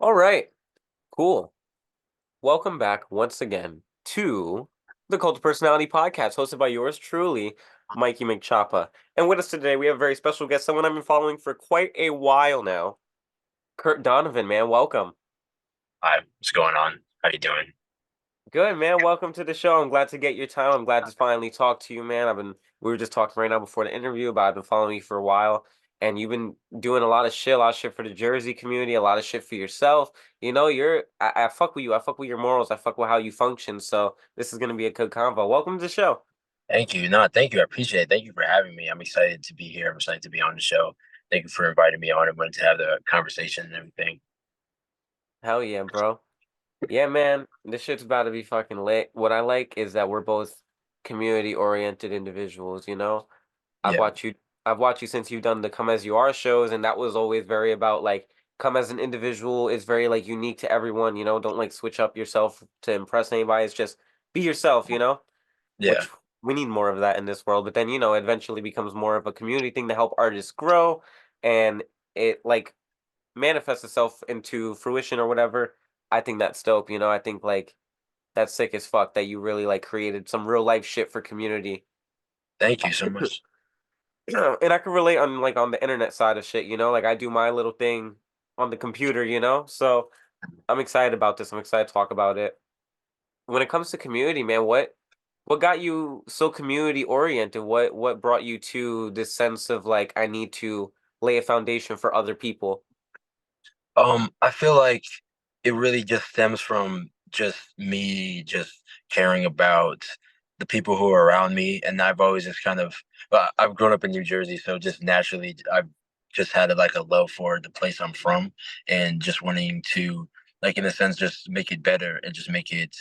All right, cool. Welcome back once again to the Cult of Personality podcast, hosted by yours truly, Mikeymcchoppa. And with us today, we have a very special guest, someone I've been following for quite a while now. Donavon, man, welcome. Hi, what's going on? How you doing? Good, man. Welcome to the show. I'm glad to get your time. I'm glad to finally talk to you, man. We were just talking right now before the interview, but I've been following you for a while, and you've been doing a lot of shit for the Jersey community, a lot of shit for yourself. I fuck with you. I fuck with your morals. I fuck with how you function. So this is gonna be a good convo. Welcome to the show. Thank you. No, thank you. I appreciate it. Thank you for having me. I'm excited to be here. I'm excited to be on the show. Thank you for inviting me on and wanting to have the conversation and everything. Hell yeah, bro. Yeah, man. This shit's about to be fucking lit. What I like is that we're both community oriented individuals. I've Yeah. watched you I've watched you since you've done the Come As You Are shows, and that was always very about like come as an individual is very like unique to everyone, don't like switch up yourself to impress anybody. It's just be yourself, Yeah. which we need more of that in this world. But then, it eventually becomes more of a community thing to help artists grow, and it like manifests itself into fruition or whatever. I think that's dope, I think like that's sick as fuck that you really like created some real life shit for community. Thank you so much. And I can relate on like on the internet side of shit, like I do my little thing on the computer, So I'm excited about this. I'm excited to talk about it. When it comes to community, man, what got you so community oriented? What brought you to this sense of like I need to lay a foundation for other people? I feel like it really just stems from just me just caring about the people who are around me. And I've always just kind of, well, I've grown up in New Jersey, so just naturally, I've just had like a love for the place I'm from and just wanting to, like, in a sense, just make it better and just make it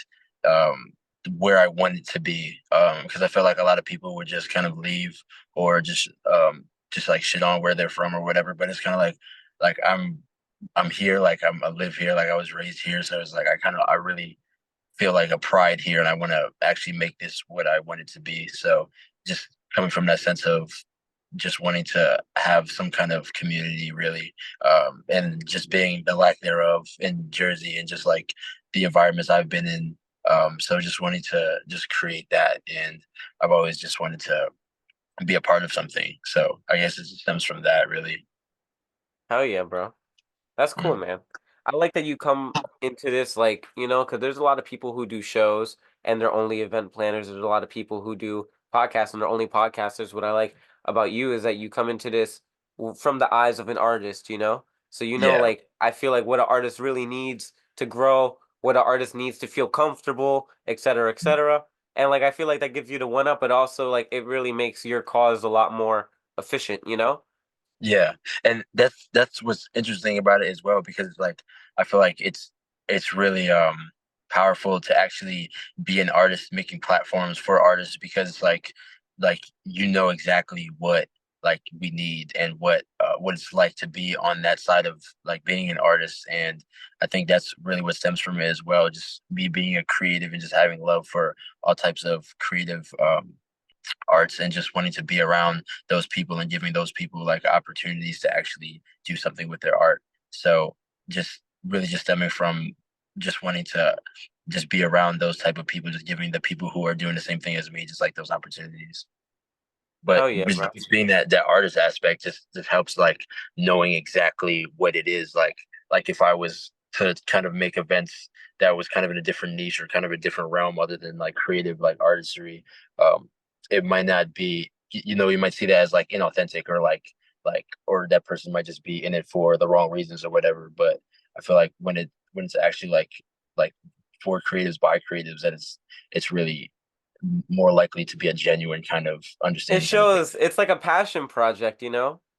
um, where I want it to be. Because I feel like a lot of people would just kind of leave or just like shit on where they're from or whatever. But it's kind of like I'm here, like I live here, like I was raised here. So it's like I really feel like a pride here, and I want to actually make this what I want it to be. So just coming from that sense of just wanting to have some kind of community, really, and just being the lack thereof in Jersey, and just like the environments I've been in. So just wanting to just create that, and I've always just wanted to be a part of something. So I guess it just stems from that, really. Hell yeah, bro. That's cool, Mm. man. I like that you come into this like, because there's a lot of people who do shows and they're only event planners. There's a lot of people who do podcasts and they're only podcasters. What I like about you is that you come into this from the eyes of an artist. So Yeah. like I feel like what an artist really needs to grow, what an artist needs to feel comfortable, et cetera, et cetera. And like I feel like that gives you the one up, but also like it really makes your cause a lot more efficient. Yeah, and that's what's interesting about it as well because like I feel like it's really powerful to actually be an artist making platforms for artists because it's like you know exactly what like we need and what it's like to be on that side of like being an artist. And I think that's really what stems from it as well, just me being a creative and just having love for all types of creative arts and just wanting to be around those people and giving those people like opportunities to actually do something with their art. So just really just stemming from just wanting to just be around those type of people, just giving the people who are doing the same thing as me, just like those opportunities. But Hell yeah, bro. just being that artist aspect just helps like knowing exactly what it is like if I was to kind of make events that was kind of in a different niche or kind of a different realm other than like creative like artistry, um it might not be you might see that as like inauthentic or like or that person might just be in it for the wrong reasons or whatever. But I feel like when it's actually like for creatives by creatives that it's really more likely to be a genuine kind of It understanding kind of thing. shows it's like a passion project.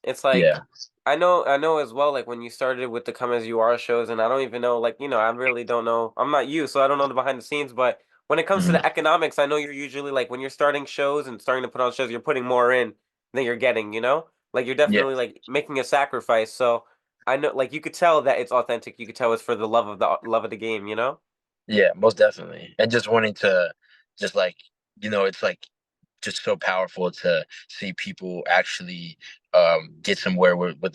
It's like Yeah. I know as well, like when you started with the Come As You Are shows, and I don't even know, like, I really don't know. I'm not you, so I don't know the behind the scenes, but when it comes to Mhm. the economics, I know you're usually like when you're starting shows and starting to put on shows, you're putting more in than you're getting? Like you're Yeah. definitely like making a sacrifice. So I know like you could tell that it's authentic. You could tell it's for the love of the game? Yeah, most definitely. And just wanting to just like, it's like just so powerful to see people actually get somewhere where what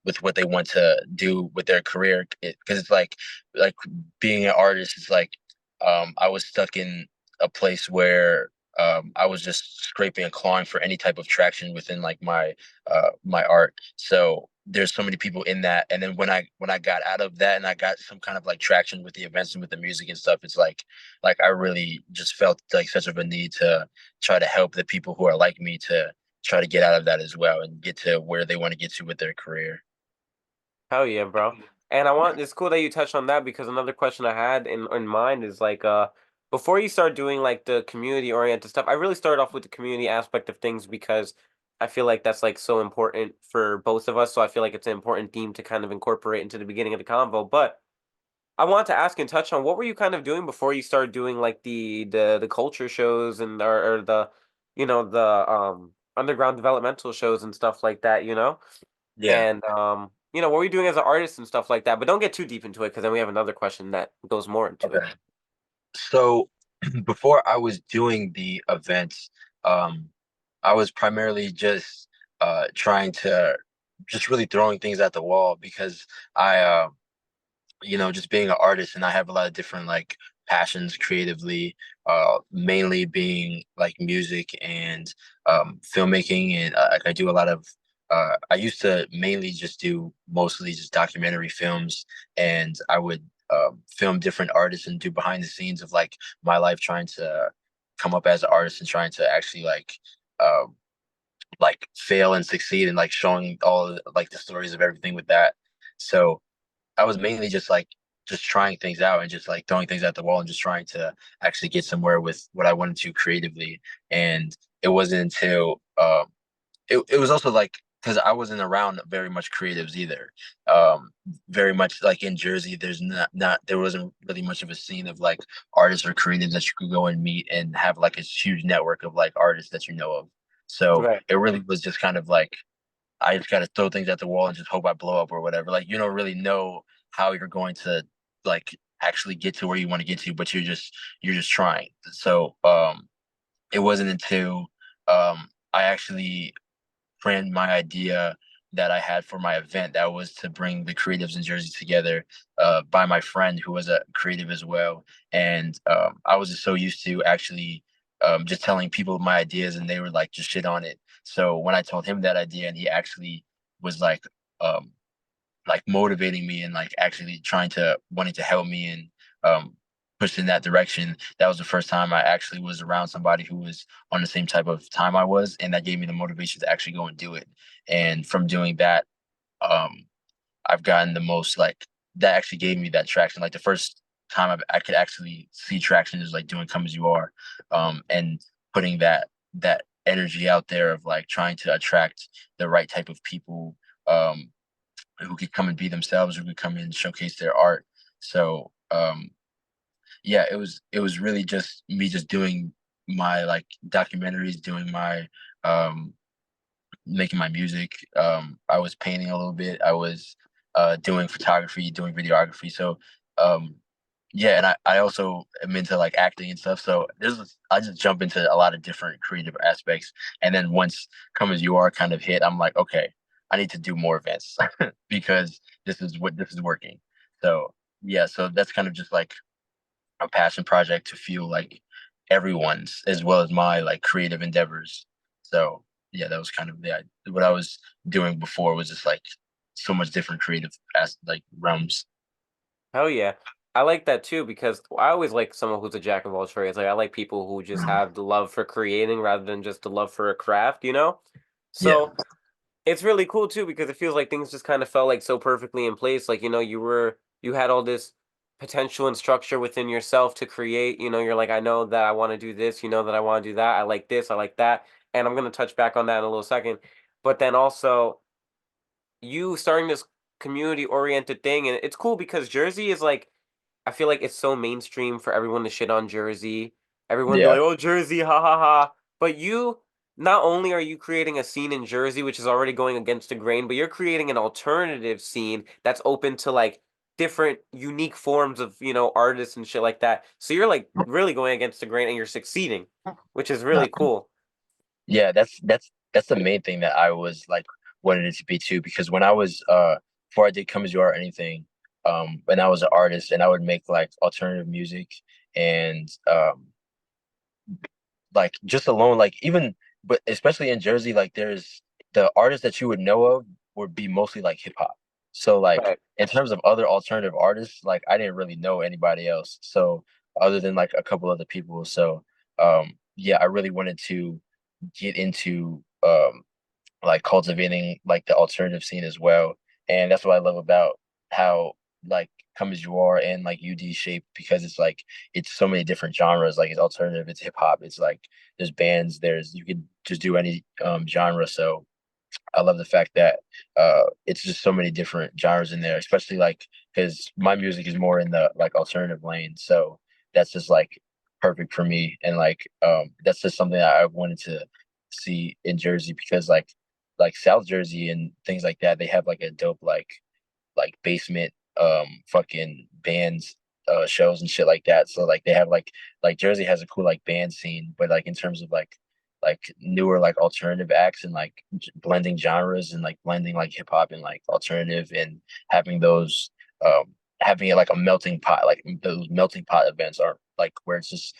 with what they want to do with their career. Because it's like being an artist is like I was stuck in a place where I was just scraping and clawing for any type of traction within like my art. So there's so many people in that, and then when I got out of that and I got some kind of like traction with the events and with the music and stuff, it's like I really just felt like such of a need to try to help the people who are like me to try to get out of that as well and get to where they want to get to with their career. Hell yeah, bro. And it's cool that you touched on that because another question I had in mind is like before you start doing like the community oriented stuff, I really started off with the community aspect of things because I feel like that's like so important for both of us. So I feel like it's an important theme to kind of incorporate into the beginning of the convo. But I wanted to ask and touch on what were you kind of doing before you started doing like the culture shows and or the the underground developmental shows and stuff like that, you know? Yeah. And what were you doing as an artist and stuff like that? But don't get too deep into it because then we have another question that goes more into it. Okay. So before I was doing the events, um, I was primarily just trying to just really throwing things at the wall because I just being an artist and I have a lot of different like passions creatively, mainly being like music and filmmaking, and like I do a lot of I used to mainly just do mostly just documentary films, and I would film different artists and do behind the scenes of like my life trying to come up as an artist and trying to actually um like fail and succeed and like showing all like the stories of everything with that. So I was mainly just trying things out and just like throwing things at the wall and just trying to actually get somewhere with what I wanted to creatively. And it wasn't until it was also like because I wasn't around very much creatives either. Um, Very much like in Jersey, there's not there wasn't really much of a scene of like artists or creatives that you could go and meet and have like a huge network of like artists that you know of. So Right. it really was just kind of like I just gotta throw things at the wall and just hope I blow up or whatever. Like you don't really know how you're going to like actually get to where you want to get to, but you're just trying. So it wasn't until I actually planned my idea that I had for my event that was to bring the creatives in Jersey together by my friend who was a creative as well. And I was just so used to actually just telling people my ideas and they were like just shit on it. So when I told him that idea and he actually was um, like motivating me and like actually trying to wanting to help me and push in that direction. That was the first time I actually was around somebody who was on the same type of time I was, and that gave me the motivation to actually go and do it. And from doing that, um, I've gotten the most like that actually gave me that traction. Like the first time I could actually see traction is like doing "Come as You Are," and putting that energy out there of like trying to attract the right type of people. Who could come and be themselves, who could come and showcase their art. So yeah, it was really just me just doing my like documentaries, doing my um making my music. I was painting a little bit. I was doing photography, doing videography. So um yeah, and I also am into like acting and stuff. So I just jump into a lot of different creative aspects. And then once Come As You Are kind of hit, I'm like, okay, I need to do more events because this is working. So yeah, so that's kind of just like a passion project to feel like everyone's as well as my like creative endeavors. So yeah, that was kind of what I was doing before was just like so much different creative as like realms. Hell yeah. I like that too because I always like someone who's a jack of all trades. Like I like people who just Mhm. have the love for creating rather than just the love for a craft, you know? Yeah. So it's really cool too because it feels like things just kind of fell like so perfectly in place. Like, you had all this potential and structure within yourself to create. You're like, I know that I want to do this, that I want to do that. I like this, I like that. And I'm gonna touch back on that in a little second. But then also you starting this community oriented thing, and it's cool because Jersey is like I feel like it's so mainstream for everyone to shit on Jersey. Everyone be Yeah. like, "Oh, Jersey, ha ha ha." But not only are you creating a scene in Jersey, which is already going against the grain, but you're creating an alternative scene that's open to like different unique forms of, artists and shit like that. So you're like really going against the grain and you're succeeding, which is No. really cool. Yeah, that's the main thing that I was like wanted it to be too. Because when I was before I did Come As You Are or anything, when I was an artist and I would make like alternative music and like just alone, like even but especially in Jersey, like there's the artists that you would know of would be mostly like hip hop. So like Right. in terms of other alternative artists, like I didn't really know anybody else. So other than like a couple other people. So yeah, I really wanted to get into like cultivating like the alternative scene as well. And that's what I love about how like Come As You Are and like UD shape because it's like it's so many different genres. Like it's alternative, it's hip hop, it's like there's bands, there's you can just do any genre. So I love the fact that it's just so many different genres in there, especially like because my music is more in the like alternative lane. So that's just like perfect for me. And like that's just something that I wanted to see in Jersey because like South Jersey and things like that, they have like a dope like basement fucking bands shows and shit like that. So like they have like Jersey has a cool like band scene, but like in terms of like newer like alternative acts and like blending genres and like blending like hip hop and like alternative and having those having it like a melting pot, like those melting pot events are like where it's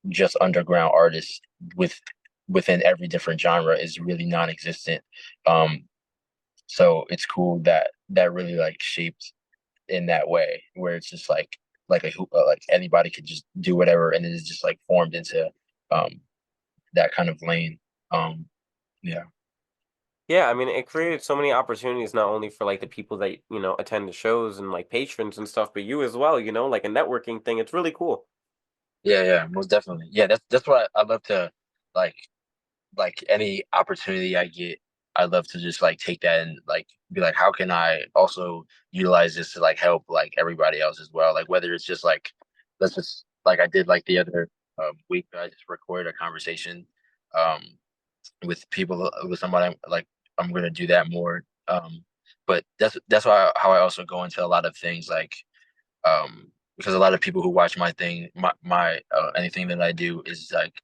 just underground artists with within every different genre is really non-existent. um so it's cool that that really like shaped in that way where it's just like like anybody could just do whatever and it is just like formed into um that kind of lane. Yeah. Yeah, I mean, it created so many opportunities not only for like the people that, attend the shows and like patrons and stuff, but you as well, like a networking thing. It's really cool. Yeah, yeah, most definitely. Yeah, that's what I love to like like any opportunity I get, I love to just like take that and like be like, how can I also utilize this to like help like everybody else as well? Like whether it's just like let's just like I did like the other week, I just recorded a conversation um with people with somebody like I'm gonna do that more. But that's why how I also go into a lot of things like because a lot of people who watch my thing, my anything that I do is like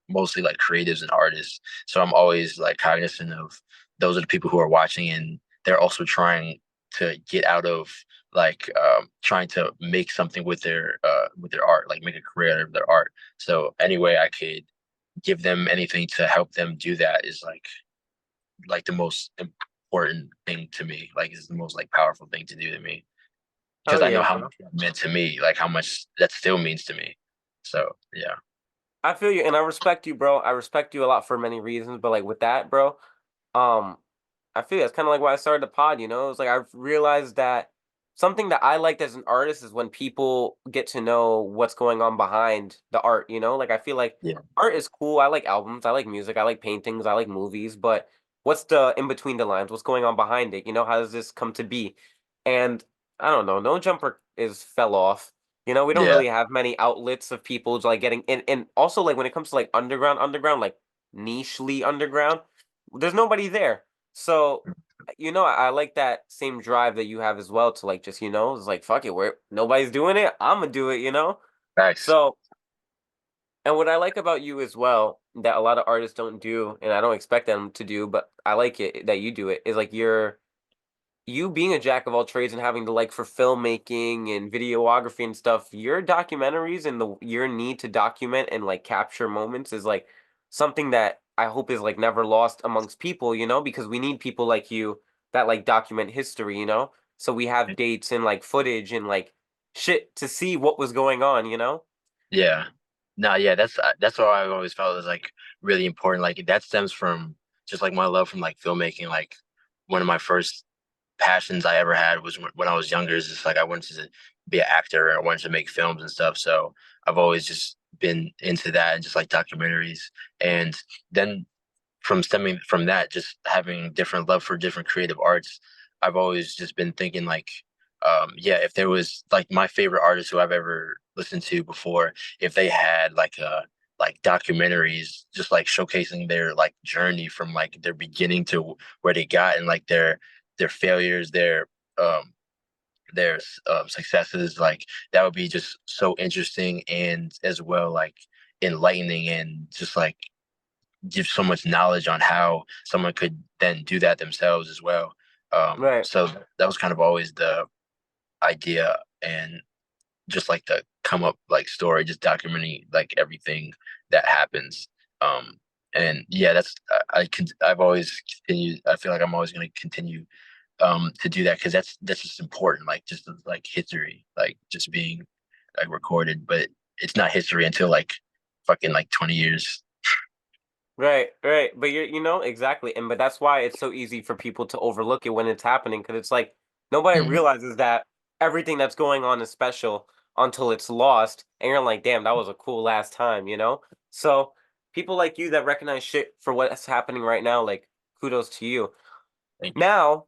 mostly like creatives and artists. So I'm always like cognizant of those are the people who are watching, and they're also trying to get out of like trying to make something with their art, like make a career out of their art. So any way I could give them anything to help them do that is like the most important thing to me. Like is the most like powerful thing to do to me because Hell I know yeah, how bro. much that meant to me, like how much that still means to me. So yeah, I feel you and I respect you, bro. I respect you a lot for many reasons, but like with that, bro, um, I feel that's kind of like why I started the pod, It's like I've realized that something that I liked as an artist is when people get to know what's going on behind the art. Like I feel like yeah, art is cool. I like albums, I like music, I like paintings, I like movies, but what's the in between the lines? What's going on behind it? How does this come to be? And I don't know. No Jumper is fell off. We don't yeah, really have many outlets of people like getting in, and also like when it comes to like underground, like nichely underground, there's nobody there. So, I like that same drive that you have as well to like just, it's like fuck it, where nobody's doing it, I'm gonna do it. nice, So, and what I like about you as well that a lot of artists don't do, and I don't expect them to do, but I like it that you do it, is like you being a jack of all trades and having to like for filmmaking and videography and stuff, your documentaries and your need to document and like capture moments is like something that I hope is like never lost amongst people, because we need people like you that like document history. So we have dates and like footage and like shit to see what was going on. yeah. No, yeah, that's what I've always felt is like really important. Like that stems from just like my love from like filmmaking. Like one of my first passions I ever had was when I was younger. Is just like I wanted to be an actor and I wanted to make films and stuff. So I've always just been into that and just like documentaries. And then from stemming from that, just having different love for different creative arts, I've always just been thinking like, yeah, if there was like my favorite artist who I've ever listened to before, if they had like documentaries just like showcasing their like journey from like their beginning to where they got and like their failures, um their successes, like that would be just so interesting and as well like enlightening and just like gives so much knowledge on how someone could then do that themselves as well. Right. So that was kind of always the idea, and just like the come up like story, just documenting like everything that happens. Um, and yeah, I've always continued. I feel like I'm always going to continue to do that, because that's just important, like just like history, like just being like recorded, but it's not history until like fucking like 20 years. Right, right. But exactly. And but that's why it's so easy for people to overlook it when it's happening because it's like nobody Mhm. realizes that everything that's going on is special until it's lost. And you're like, damn, that was a cool last time, you know? So people like you that recognize shit for what's happening right now, like kudos to you. Thank you. Now,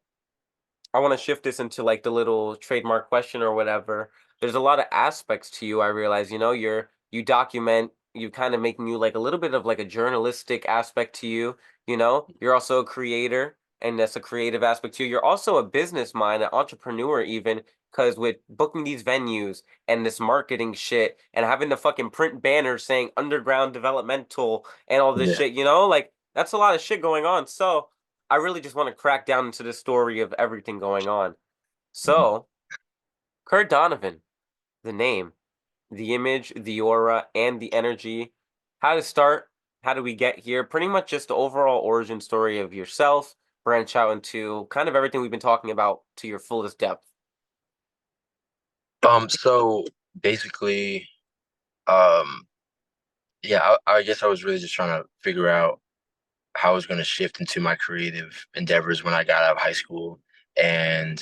I want to shift this into like the little trademark question or whatever. There's a lot of aspects to you. I realize, you document, you kind of making you like a little bit of like a journalistic aspect to you. You're also a creator, and that's a creative aspect to you. You're also a business mind, an entrepreneur, even because with booking these venues and this marketing shit and having the fucking print banners saying underground developmental and all this Yeah. shit, like that's a lot of shit going on. So I really just want to crack down into the story of everything going on. Mhm. So, Kurt Donovan, the name, the image, the aura, and the energy. How to start? How do we get here? Pretty much just the overall origin story of yourself, branch out into kind of everything we've been talking about to your fullest depth. So basically, um, yeah, I guess I was really just trying to figure out how I was going to shift into my creative endeavors when I got out of high school. And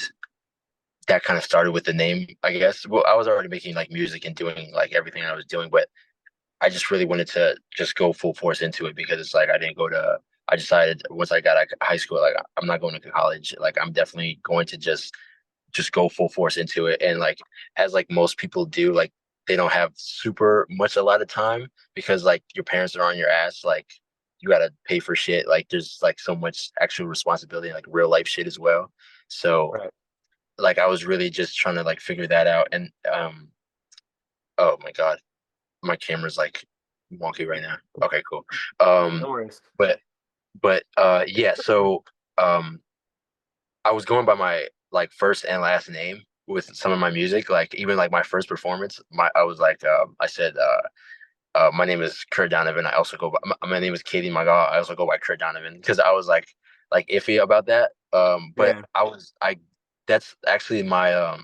that kind of started with the name, I guess. Well, I was already making like music and doing like everything I was doing, but I just really wanted to just go full force into it, because it's like I decided once I got out of high school, like I'm not going to college. Like I'm definitely going to just go full force into it. And like, as like most people do, like they don't have super much a lot of time, because like your parents are on your ass. Like you got to pay for shit. Like there's like so much actual responsibility, like real life shit as well. So Right. like I was really just trying to like figure that out. And oh my God, my camera's like wonky right now. Okay, cool. No Um worries. but yeah, so um I was going by my like first and last name with some of my music. Like even like my first performance, I was like I said my name is Kurt Donovan. I also go by my name is Katie Maga. I also go by Kurt Donovan, because I was like iffy about that. But Yeah. I that's actually my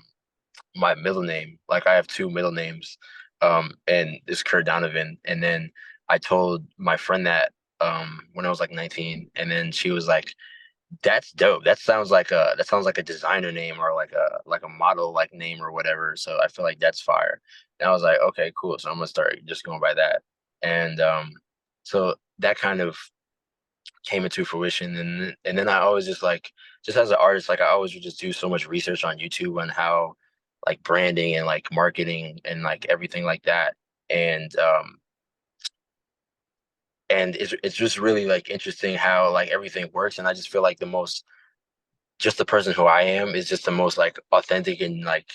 middle name. Like I have two middle names, and it's Kurt Donovan. And then I told my friend that when I was like 19, and then she was like, "That's dope. That sounds like a designer name, or like a model like name or whatever." So I feel like that's fire. And I was like, "Okay, cool." So I'm gonna start just going by that. And so that kind of came into fruition. And then I always just like, just as an artist, like I always would just do so much research on YouTube on how like branding and like marketing and like everything like that. And it's just really like interesting how like everything works. And I just feel like just the person who I am is just the most like authentic, and like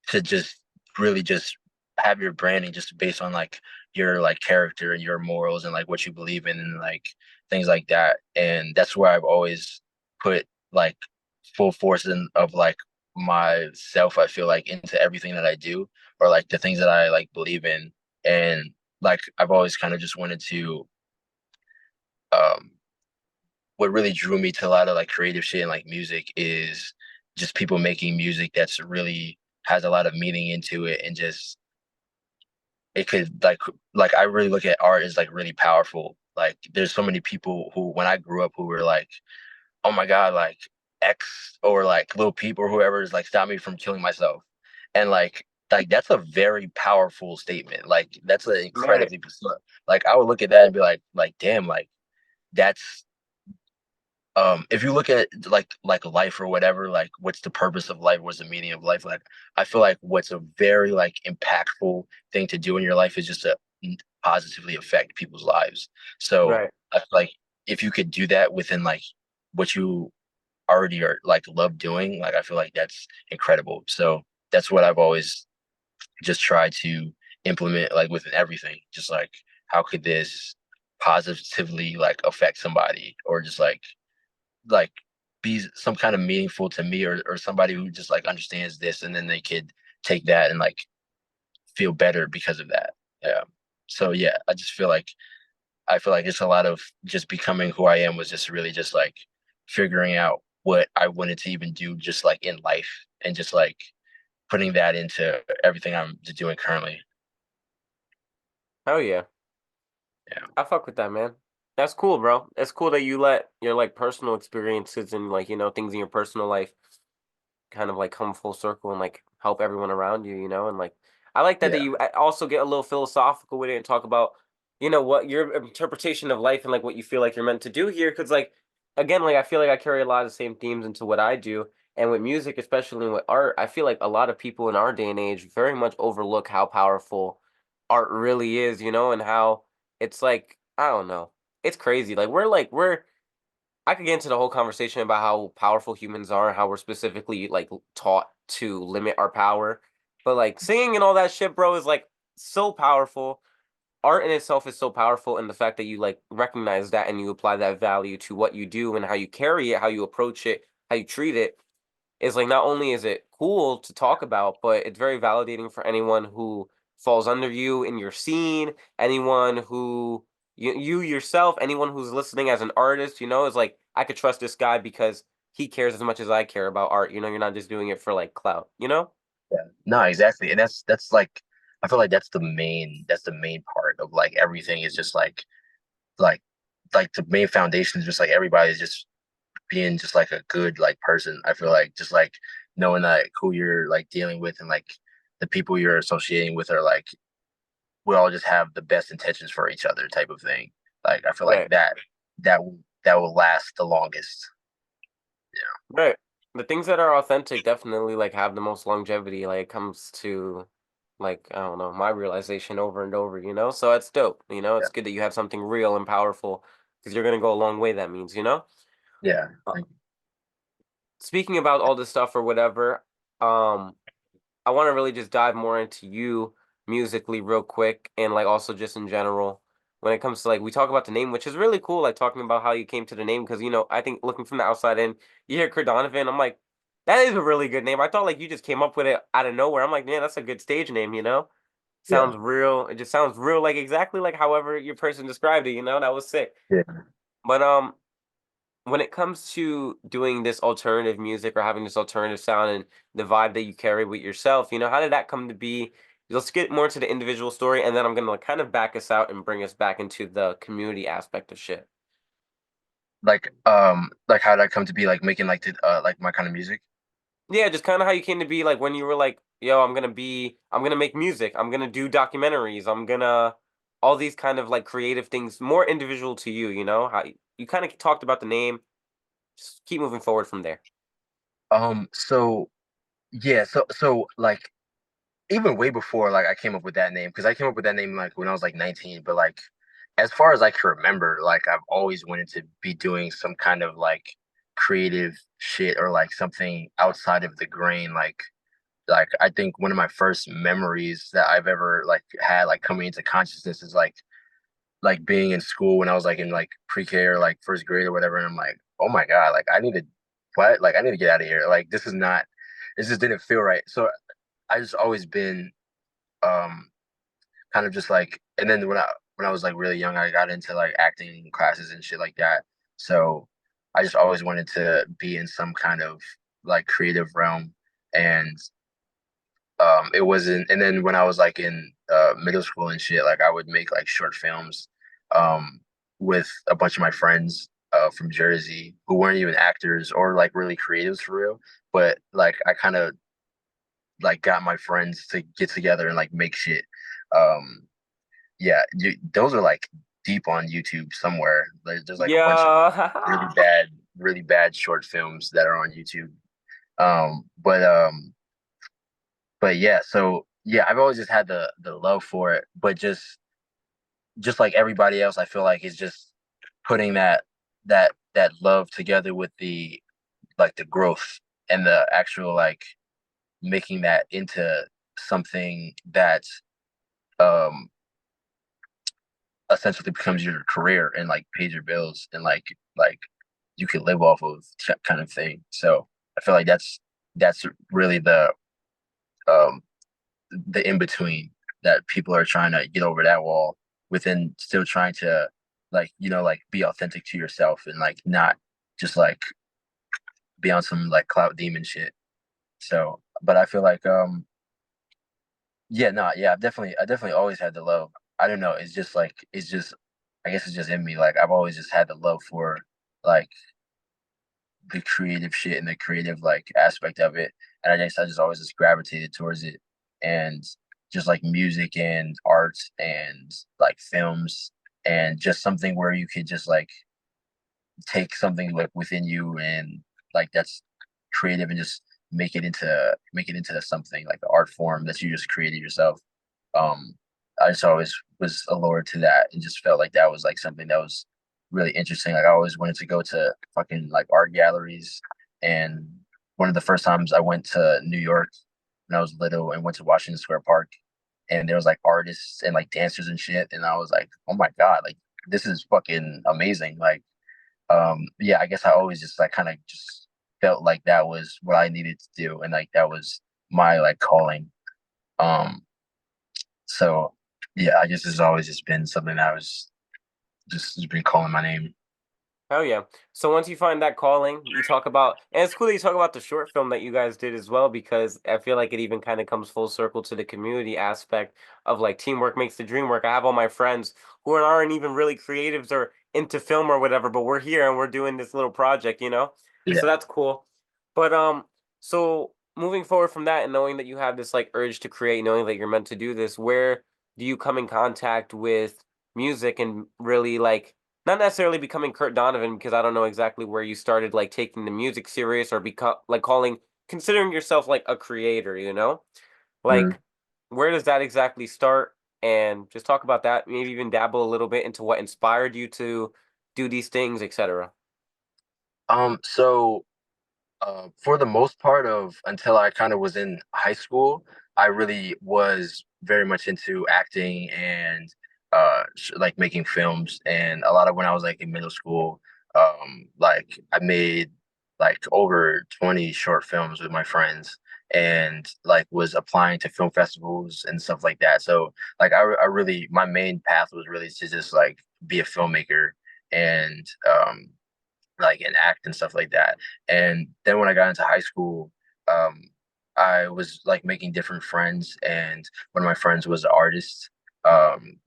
to just really just have your branding just based on like your like character and your morals and like what you believe in, and like things like that. And that's where I've always put like full force of like myself, I feel like, into everything that I do, or like the things that I like believe in. And like I've always kind of just wanted to um what really drew me to a lot of like creative shit and like music is just people making music that's really has a lot of meaning into it. And just it could like I really look at art as like really powerful. Like there's so many people who when I grew up who were like, oh my God, like X or like Lil Peep or whoever is like stop me from killing myself. And like that's a very powerful statement. Like that's an Right. incredibly like I would look at that and be like damn, like that's if you look at like life or whatever, like what's the purpose of life, what's the meaning of life, like I feel like what's a very like impactful thing to do in your life is just to positively affect people's lives. So Right. I feel like if you could do that within like what you already are like love doing, like I feel like that's incredible. So that's what I've always just tried to implement like within everything, just like how could this positively like affect somebody, or just like be some kind of meaningful to me, or somebody who just like understands this, and then they could take that and like feel better because of that. Yeah. So yeah, I feel like it's a lot of just becoming who I am was just really just like figuring out what I wanted to even do just like in life, and just like putting that into everything I'm doing currently. Hell yeah. Yeah. I fuck with that, man. That's cool, bro. It's cool that you let your like personal experiences and like, things in your personal life kind of like come full circle and like help everyone around you, and like I like that Yeah. you also get a little philosophical with it and talk about, what your interpretation of life and like what you feel like you're meant to do here. Cause like again, like I feel like I carry a lot of the same themes into what I do. And with music, especially with art, I feel like a lot of people in our day and age very much overlook how powerful art really is, and how it's like, I don't know. It's crazy. Like we're I could get into the whole conversation about how powerful humans are and how we're specifically like taught to limit our power. But like singing and all that shit, bro, is like so powerful. Art in itself is so powerful, and the fact that you like recognize that and you apply that value to what you do and how you carry it, how you approach it, how you treat it, is like not only is it cool to talk about, but it's very validating for anyone who falls under you in your scene, anyone who you yourself, anyone who's listening as an artist, is like I could trust this guy because he cares as much as I care about art. You're not just doing it for like clout. Yeah. No, exactly. And that's like I feel like that's the main part of like everything is just like like the main foundation is just like everybody's just being just like a good like person. I feel like just like knowing that who you're like dealing with, and like the people you're associating with are like we all just have the best intentions for each other type of thing. Like I feel like Right. that will last the longest. Right. The things that are authentic definitely like have the most longevity. Like it comes to like I don't know my realization over and over. So it's dope. Yeah. It's good that you have something real and powerful because you're gonna go a long way. That means. Yeah. Uh, Like, Speaking about all this stuff or whatever, um, I want to really just dive more into you musically real quick and like also just in general when it comes to like we talk about the name, which is really cool, like talking about how you came to the name because I think looking from the outside in, you hear Donavon, I'm like, that is a really good name. I thought like you just came up with it out of nowhere. I'm like, man, that's a good stage name. yeah. Sounds real. It just sounds real, like exactly like however your person described it. That was sick. Yeah. But when it comes to doing this alternative music or having this alternative sound and the vibe that you carry with yourself, how did that come to be? Let's get more into the individual story, and then I'm gonna like, kind of back us out and bring us back into the community aspect of shit. Like how did I come to be like making like my kind of music? Yeah, just kind of how you came to be like when you were like, yo, I'm gonna make music, I'm gonna do documentaries, I'm gonna all these kind of like creative things, more individual to you. How you kind of talked about the name. Just keep moving forward from there. So yeah, so like even way before like I came up with that name, because I came up with that name like when I was like 19, but like as far as I can remember, like I've always wanted to be doing some kind of like creative shit, or like something outside of the grain. Like I think one of my first memories that I've ever like had like coming into consciousness is like being in school when I was like in like pre-K or like first grade or whatever, and I'm like, oh my God, like I need to what? Like I need to get out of here. Like this is not, this just didn't feel right. So I just always been um kind of just like, and then when I was like really young, I got into like acting classes and shit like that. So I just always wanted to be in some kind of like creative realm. And it wasn't, and then when I was like in middle school and shit, like I would make like short films um with a bunch of my friends from Jersey who weren't even actors or like really creatives for real, but like I kind of like got my friends to get together and like make shit. um yeah, those are like deep on YouTube somewhere. There's like a bunch of really Yeah. bad really bad short films that are on YouTube. But yeah, so yeah, I've always just had the love for it, but just like everybody else, I feel like it's just putting that love together with the like the growth and the actual like making that into something that um essentially becomes your career and like pays your bills and like you can live off of kind of thing. So I feel like that's really um the in between that people are trying to get over that wall within still trying to like like be authentic to yourself and like not just like be on some like clout demon shit. So, but I feel like yeah, no, yeah, I definitely always had the love. I don't know, it's just like it's just I guess it's just in me. Like I've always just had the love for like the creative shit and the creative like aspect of it. And I just always just gravitated towards it. And just like music and art and like films and just something where you could just like take something like within you and like that's creative and just make it into something like the art form that you just created yourself. I just always was allured to that and just felt like that was like something that was really interesting. Like I always wanted to go to fucking like art galleries. And one of the first times I went to New York when I was little and went to Washington Square Park, and there was like artists and like dancers and shit, and I was like, oh my god, like this is fucking amazing. Like yeah, I guess I always just like kind of just felt like that was what I needed to do and like that was my like calling. um so yeah, I guess it's always just been something that I was just been calling my name. Hell yeah. So once you find that calling, you talk about, and it's cool that you talk about the short film that you guys did as well, because I feel like it even kind of comes full circle to the community aspect of like teamwork makes the dream work. I have all my friends who aren't even really creatives or into film or whatever, but we're here and we're doing this little project, you know? So Yeah. that's cool. But so moving forward from that and knowing that you have this like urge to create, knowing that you're meant to do this, where do you come in contact with music and really like not necessarily becoming Kurt Donovan, because I don't know exactly where you started like taking the music serious or become like calling considering yourself like a creator, you know? Mhm. Like where does that exactly start? And just talk about that, maybe even dabble a little bit into what inspired you to do these things, etc. So for the most part of until I kind of was in high school, I really was very much into acting and like making films. And a lot of when I was like in middle school, like I made like over 20 short films with my friends and like was applying to film festivals and stuff like that. So like I really my main path was really to just like be a filmmaker and like and act and stuff like that. And then when I got into high school, um, I was like making different friends, and one of my friends was an artist,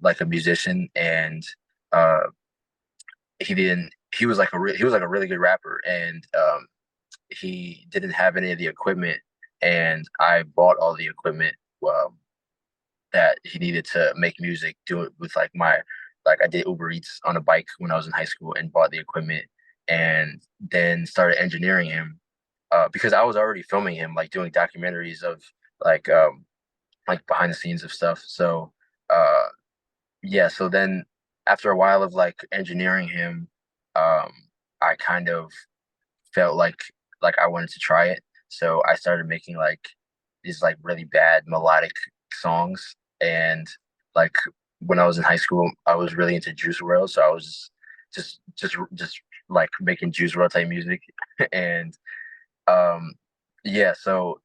like a musician, and uh, he didn't. He was like a really good rapper, and he didn't have any of the equipment, and I bought all the equipment. That he needed to make music, do it with like my like I did Uber Eats on a bike when I was in high school and bought the equipment and then started engineering him because I was already filming him like doing documentaries of like like behind the scenes of stuff. So uh yeah, so then after a while of like engineering him, um I kind of felt like I wanted to try it. So I started making like these like really bad melodic songs. And like when I was in high school, I was really into Juice World, so I was just like making Juice World type music. And um yeah, so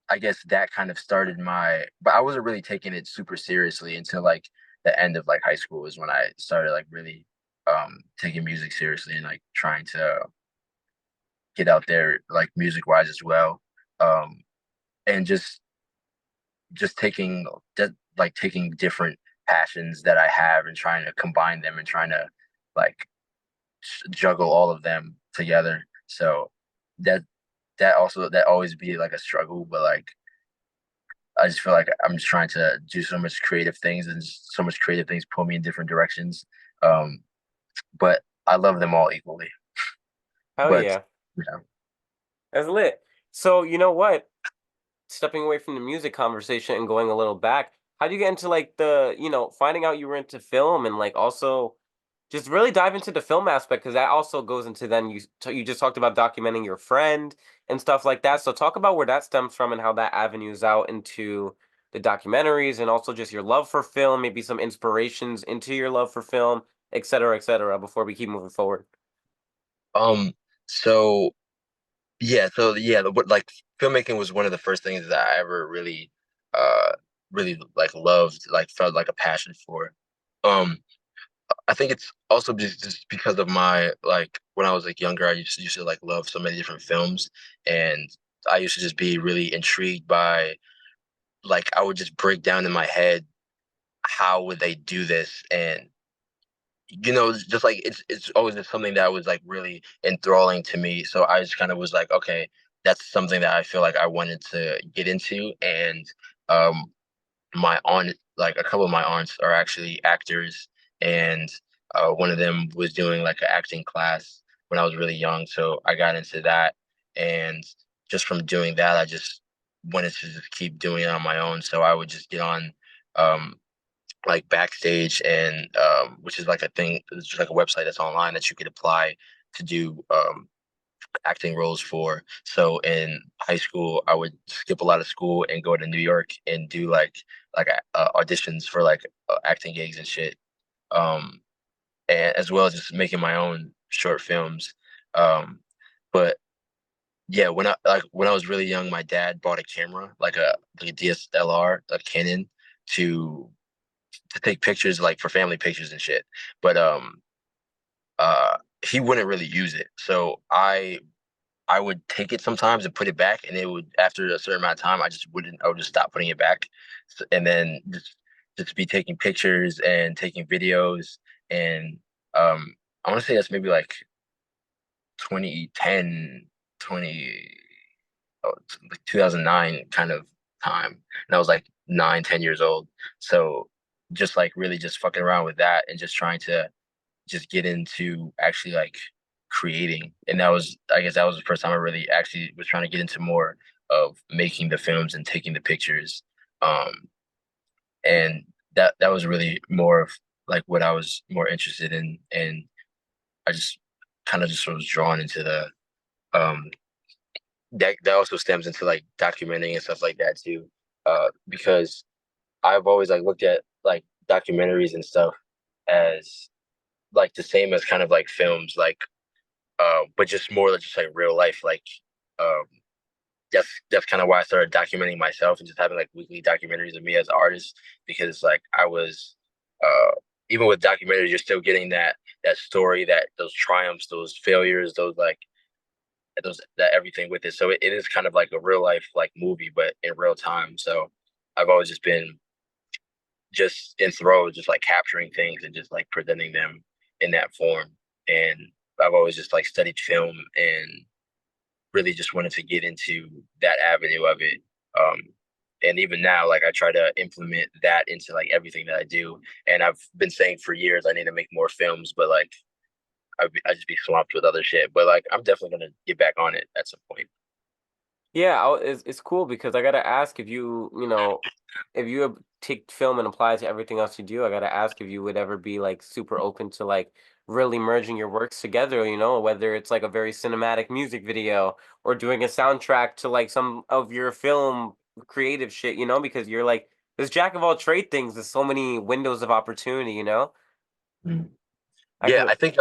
I guess that kind of started my but I wasn't really taking it super seriously until like the end of like high school is when I started like really taking music seriously and like trying to get out there like music wise as well. Um and just taking different passions that I have and trying to combine them and trying to like juggle all of them together. So that that always be like a struggle, but like I just feel like I'm just trying to do so much creative things and so much creative things pull me in different directions. Um, but I love them all equally. Hell But yeah. yeah, That's lit. So you know what? Stepping away from the music conversation and going a little back, how do you get into like the, finding out you were into film and like also just really dive into the film aspect, because that also goes into then you just talked about documenting your friend and stuff like that. So talk about where that stems from and how that avenue is out into the documentaries and also just your love for film, maybe some inspirations into your love for film, et cetera, before we keep moving forward. Um, so so what like filmmaking was one of the first things that I ever uh really like loved, like felt like a passion for. Um, I think it's also just because of my like when I was like younger, I used to like love so many different films, and I used to just be really intrigued by like I would just break down in my head how would they do this, and just like it's always just something that was like really enthralling to me. So I just kind of was like, okay, that's something that I feel like I wanted to get into, and um my aunt, like a couple of my aunts are actually actors, and one of them was doing like an acting class when I was really young. So I got into that. And just from doing that, I just wanted to just keep doing it on my own. So I would just get on um, like Backstage, and which is like a thing, it's just like a website that's online that you could apply to do acting roles for. So in high school, I would skip a lot of school and go to New York and do auditions for like acting gigs and shit. Um, and as well as just making my own short films. Um, but yeah, when I was really young, my dad bought a camera, like a DSLR, a Canon, to to take pictures like for family pictures and shit. But uh he wouldn't really use it. So I would take it sometimes and put it back, and it would after a certain amount of time, I would just stop putting it back, and then just be taking pictures and taking videos, and I want to say that's maybe like 2010, 20 like 2009 kind of time, and I was like 9, 10 years old. So just like really just fucking around with that and just trying to just get into actually like creating. And I guess that was the first time I really actually was trying to get into more of making the films and taking the pictures. Um, and that was really more of like what I was more interested in. And I just kind of just was drawn into the um that also stems into like documenting and stuff like that too. Because I've always like looked at like documentaries and stuff as like the same as kind of like films, like but just more just like real life. Like um, that's kind of why I started documenting myself and just having like weekly documentaries of me as an artist, because like I was uh, even with documentaries, you're still getting that story, that those triumphs, those failures, those that everything with it. So it is kind of like a real life like movie, but in real time. So I've always just been just enthralled, just like capturing things and just like presenting them in that form. And I've always just like studied film and really just wanted to get into that avenue of it. Um, and even now, like I try to implement that into like everything that I do. And I've been saying for years I need to make more films, but like I just be swamped with other shit. But like I'm definitely gonna get back on it at some point. Yeah, it's cool because I gotta ask if if you take film and apply it to everything else you do. I gotta ask if you would ever be like super open to like really merging your works together. Whether it's like a very cinematic music video or doing a soundtrack to like some of your film creative shit. Because you're like this jack of all trade things. There's so many windows of opportunity. Mm. I Yeah, could. I think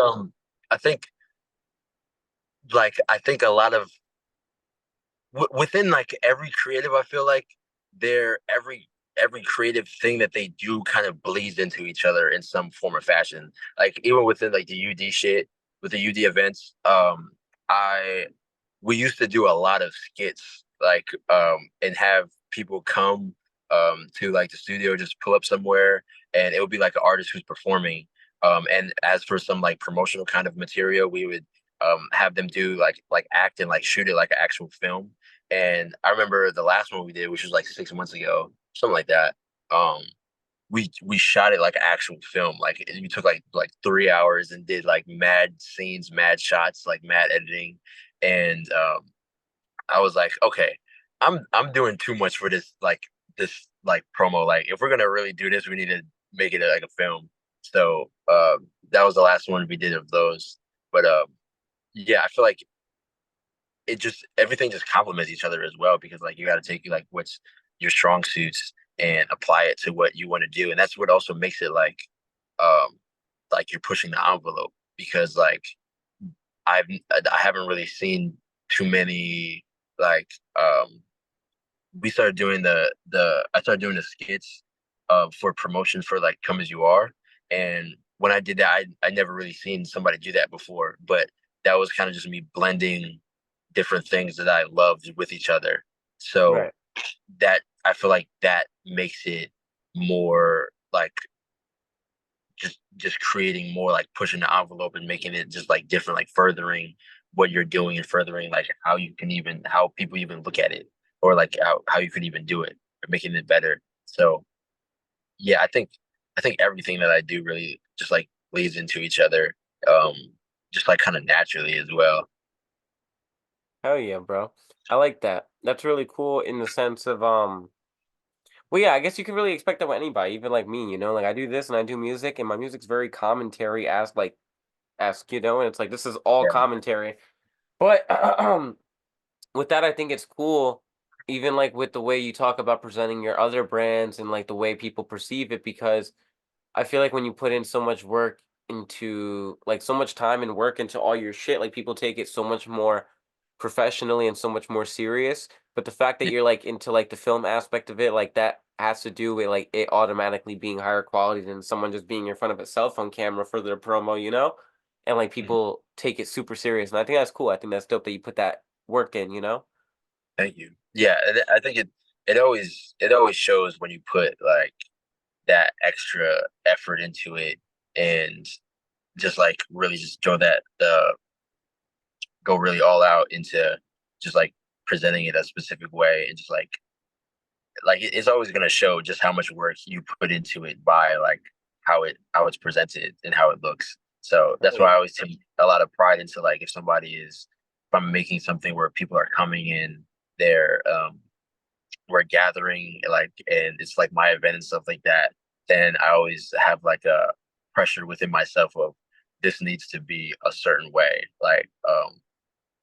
I think a lot of within like every creative, I feel like they're every creative thing that they do kind of bleeds into each other in some form or fashion. Like even within like the UD shit, with the UD events, I we used to do a lot of skits, like and have people come to like the studio, just pull up somewhere, and it would be like an artist who's performing. And as for some like promotional kind of material, we would have them do like act and like shoot it like an actual film. And I remember the last one we did, which was like 6 months ago, something like that. Um, we shot it like an actual film. Like we took like 3 hours and did like mad scenes, mad shots, like mad editing. And I was like, okay, I'm doing too much for this like promo. Like if we're gonna really do this, we need to make it like a film. So that was the last one we did of those. But yeah, I feel like it just everything just complements each other as well, because like you got to take like what's your strong suits and apply it to what you want to do. And that's what also makes it um like you're pushing the envelope because I haven't really seen too many like we started doing the I started doing the skits for promotion for like Come As You Are. And when I did that, I never really seen somebody do that before. But that was kind of just me blending different things that I loved with each other. So Right. that I feel like that makes it more like just creating more like pushing the envelope and making it just like different, like furthering what you're doing and furthering like how you can even how people even look at it or like how you could even do it or making it better. So yeah, I think everything that I do really just like leads into each other, um, just like kind of naturally as well. Hell yeah, bro. I like that. That's really cool in the sense of well, yeah, I guess you can really expect that with anybody, even like me, you know, like I do this and I do music and my music's very commentary as like esque, you know, and it's like this is all Yeah. commentary. But with that, I think it's cool, even like with the way you talk about presenting your other brands and like the way people perceive it, because I feel like when you put in so much work into like so much time and work into all your shit, like people take it so much more professionally and so much more serious. But the fact that Yeah. you're like into like the film aspect of it, like that has to do with like it automatically being higher quality than someone just being in front of a cell phone camera for their promo, you know? And like Mhm. people take it super serious. And I think that's cool. I think that's dope that you put that work in, you know? Thank you. Yeah, and I think it always shows when you put like that extra effort into it and just like really just go really all out into just like presenting it a specific way and just like it's always going to show just how much work you put into it by like how it's presented and how it looks. So Oh that's why I yeah. always take a lot of pride into like if I'm making something where people are coming in, they're we're gathering like and it's like my event and stuff like that, then I always have like a pressure within myself of this needs to be a certain way.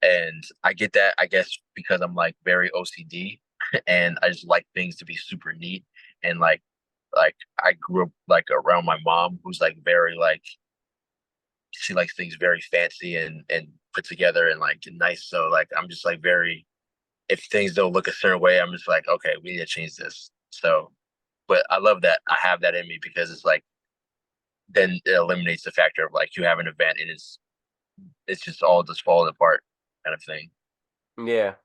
And I get that, I guess, because I'm like very OCD and I just like things to be super neat. And like I grew up like around my mom who's like very like she likes things very fancy and put together and like nice. So like I'm just like very if things don't look a certain way, I'm just like, okay, we need to change this. So but I love that I have that in me because it's like then it eliminates the factor of like you have an event and it's just all just falling apart kind of thing. Yeah.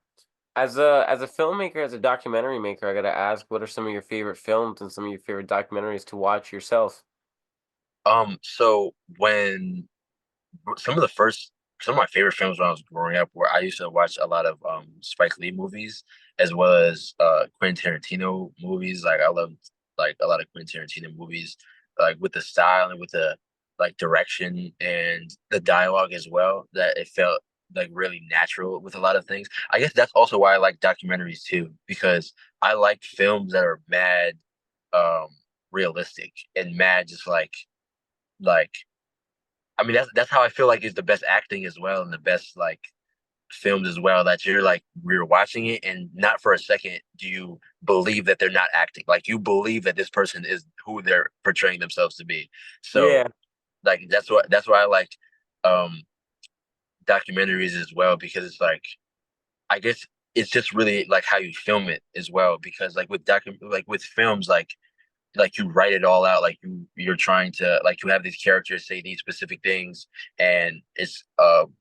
As a filmmaker, as a documentary maker, I gotta ask, what are some of your favorite films and some of your favorite documentaries to watch yourself? So when some of the first some of my favorite films when I was growing up were I used to watch a lot of Spike Lee movies as well as Quentin Tarantino movies. Like I loved like a lot of Quentin Tarantino movies, like with the style and with the like direction and the dialogue as well, that it felt like really natural with a lot of things. I guess that's also why I like documentaries too, because I like films that are mad um realistic and mad just like I mean, that's how I feel like is the best acting as well, and the best like films as well. That you're like we're watching it, and not for a second do you believe that they're not acting. Like you believe that this person is who they're portraying themselves to be. So Yeah, like that's why I like um documentaries as well because it's like I guess it's just really like how you film it as well. Because like like with films like you write it all out like you're trying to like you have these characters say these specific things and it's um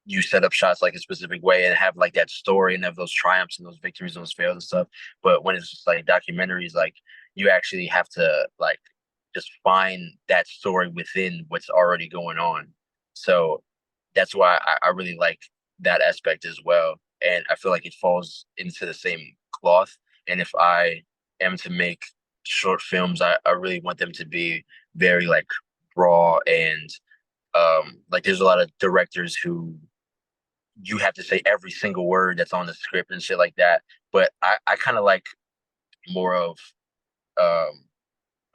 you set up shots like a specific way and have like that story and have those triumphs and those victories and those fails and stuff. But when it's just like documentaries, like you actually have to like just find that story within what's already going on. So that's why I really like that aspect as well. And I feel like it falls into the same cloth. And if I am to make short films, I really want them to be very like raw and like there's a lot of directors who you have to say every single word that's on the script and shit like that. But I kind of like more of um,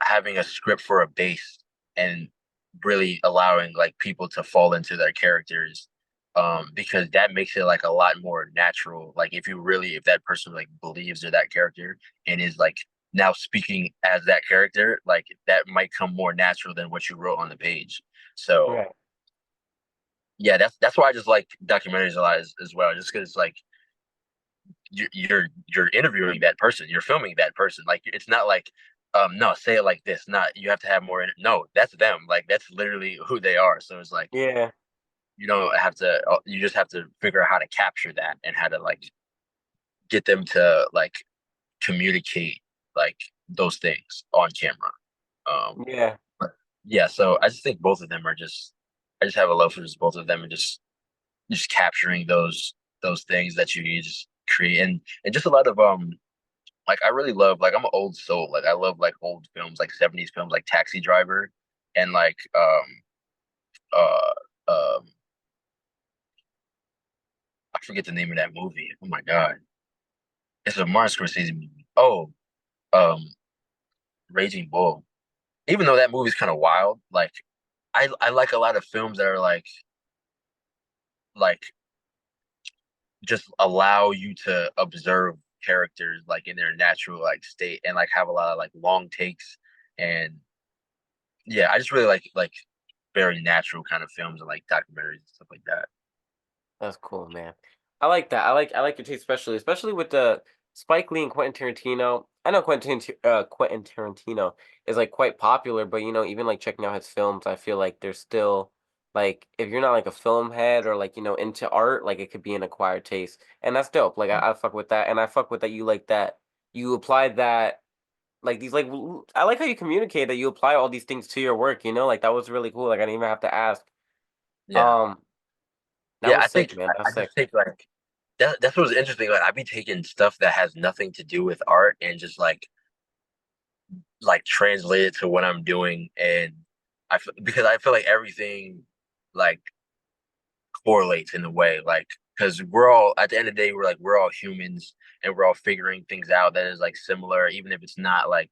having a script for a base and really allowing like people to fall into their characters because that makes it like a lot more natural. Like if that person like believes they're that character and is like now speaking as that character, like that might come more natural than what you wrote on the page. So Right. yeah, that's why I just like documentaries a lot as well, just because like you're interviewing that person, you're filming that person. Like it's not like no, say it like this. Not you have to have more. No, that's them. Like that's literally who they are. So it's like Yeah. you don't have to. You just have to figure out how to capture that and how to like get them to like communicate like those things on camera. Yeah. But yeah, so I just think both of them are just. I just have a love for just both of them and just capturing those things that you just create and just a lot of like I really love like I'm an old soul. Like I love like old films, like 70s films like Taxi Driver and like uh um I forget the name of that movie. Oh my God. It's a Martin Scorsese movie. Oh, um Raging Bull. Even though that movie's kind of wild, like I like a lot of films that are like just allow you to observe characters like in their natural like state and like have a lot of like long takes and yeah, I just really like very natural kind of films and like documentaries and stuff like that. That's cool, man. I like that. I like your taste, especially with the Spike Lee and Quentin Tarantino. I know Quentin Tarantino is like quite popular, but even like checking out his films, I feel like there's still like if you're not like a film head or like into art, like it could be an acquired taste, and that's dope. Like I fuck with that, and I fuck with that. You like that. You apply that. Like these, I like how you communicate that you apply all these things to your work. Like that was really cool. Like I didn't even have to ask. Yeah. Um, that Yeah, was I sick, think man. That I was sick. just take like that's what's interesting. Like I be taking stuff that has nothing to do with art and just like translate it to what I'm doing and because I feel like everything like correlates in a way like because we're all at the end of the day we're all humans and we're all figuring things out that is like similar even if it's not like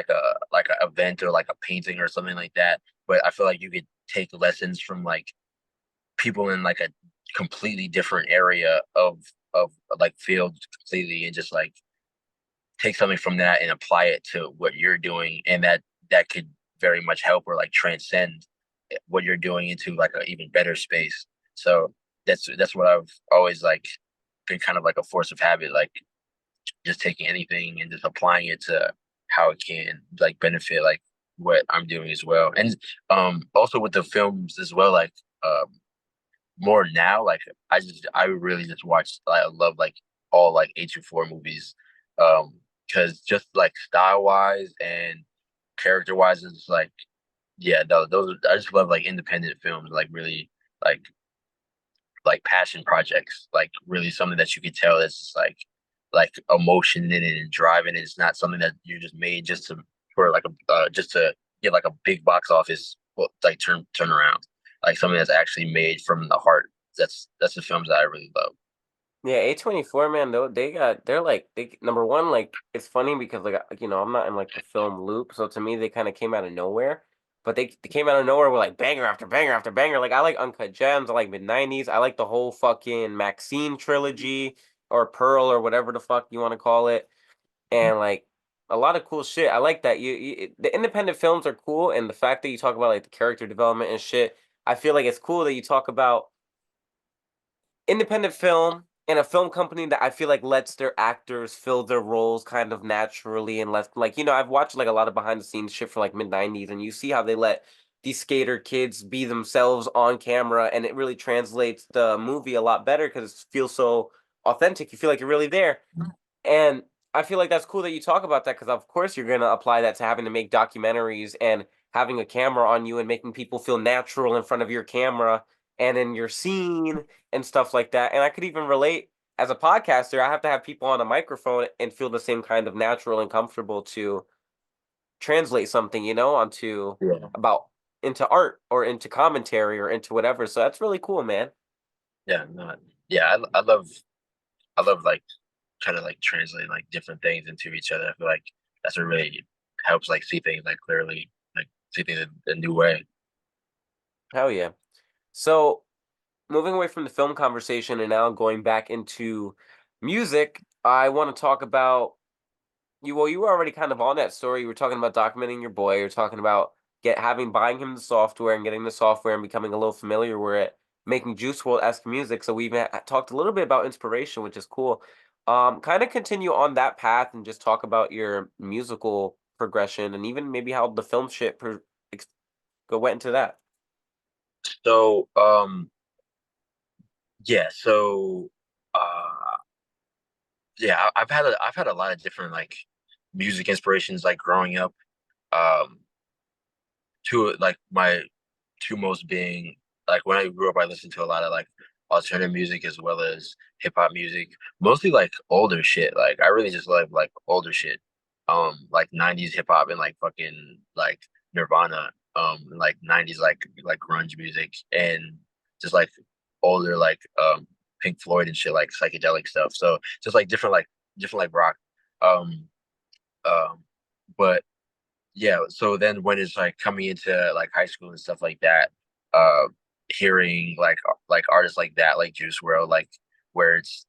a event or like a painting or something like that but I feel like you could take lessons from like people in like a completely different area of like field completely and just like take something from that and apply it to what you're doing and that could very much help or like transcend what you're doing into like an even better space so that's what I've always like been kind of like a force of habit like just taking anything and just applying it to how it can like benefit like what I'm doing as well and also with the films as well like um more now. Like I really just watch. I love like all like H24 movies, because just like style wise and character wise, it's like yeah, those are, I just love like independent films, like really like like passion projects, like really something that you could tell that's just like emotion in it and drive in it. It's not something that you just made just to for like a just to get like a big box office well, like turn around. Like something that's actually made from the heart. That's the films that I really love. Yeah, A24, man, though they're like they number one, like it's funny because I'm not in like the film loop, so to me they kind of came out of nowhere. But they came out of nowhere with like banger after banger after banger. Like I like Uncut Gems, I like mid-90s, I like the whole fucking Maxine trilogy or Pearl or whatever the fuck you want to call it. And like a lot of cool shit. I like that. The independent films are cool, and the fact that you talk about like the character development and shit, I feel like it's cool that you talk about independent film and a film company that I feel like lets their actors fill their roles kind of naturally and lets I've watched like a lot of behind the scenes shit for like mid-90s and you see how they let these skater kids be themselves on camera and it really translates the movie a lot better because it feels so authentic. You feel like you're really there. And I feel like that's cool that you talk about that because, of course, you're going to apply that to having to make documentaries and having a camera on you and making people feel natural in front of your camera and in your scene and stuff like that. And I could even relate as a podcaster, I have to have people on a microphone and feel the same kind of natural and comfortable to translate something, onto Yeah, about into art or into commentary or into whatever. So that's really cool, man. yeah, not yeah. I love like kind of like translating like different things into each other. I feel like that's what really helps like see things like clearly, like see things a new way. Hell yeah. So moving away from the film conversation and now going back into music, I want to talk about you. Well, you were already kind of on that story. You were talking about documenting your boy. You're talking about buying him the software and getting the software and becoming a little familiar with it, making Juice WRLD esque music. So we even talked a little bit about inspiration, which is cool. Kind of continue on that path and just talk about your musical progression and even maybe how the film shit ex- went into that. So, yeah, so, uh, yeah, I've had a lot of different like music inspirations like growing up. Um, two like my two most being like when I grew up, I listened to a lot of like alternative music as well as hip hop music, mostly like older shit. Like I really just love like older shit, like '90s hip hop and like fucking like Nirvana, and, like '90s like grunge music and just like older like Pink Floyd and shit like psychedelic stuff. So just like different like rock, um, um, but yeah, so then when it's like coming into like high school and stuff like that, uh hearing like artists like that, like Juice WRLD, like where it's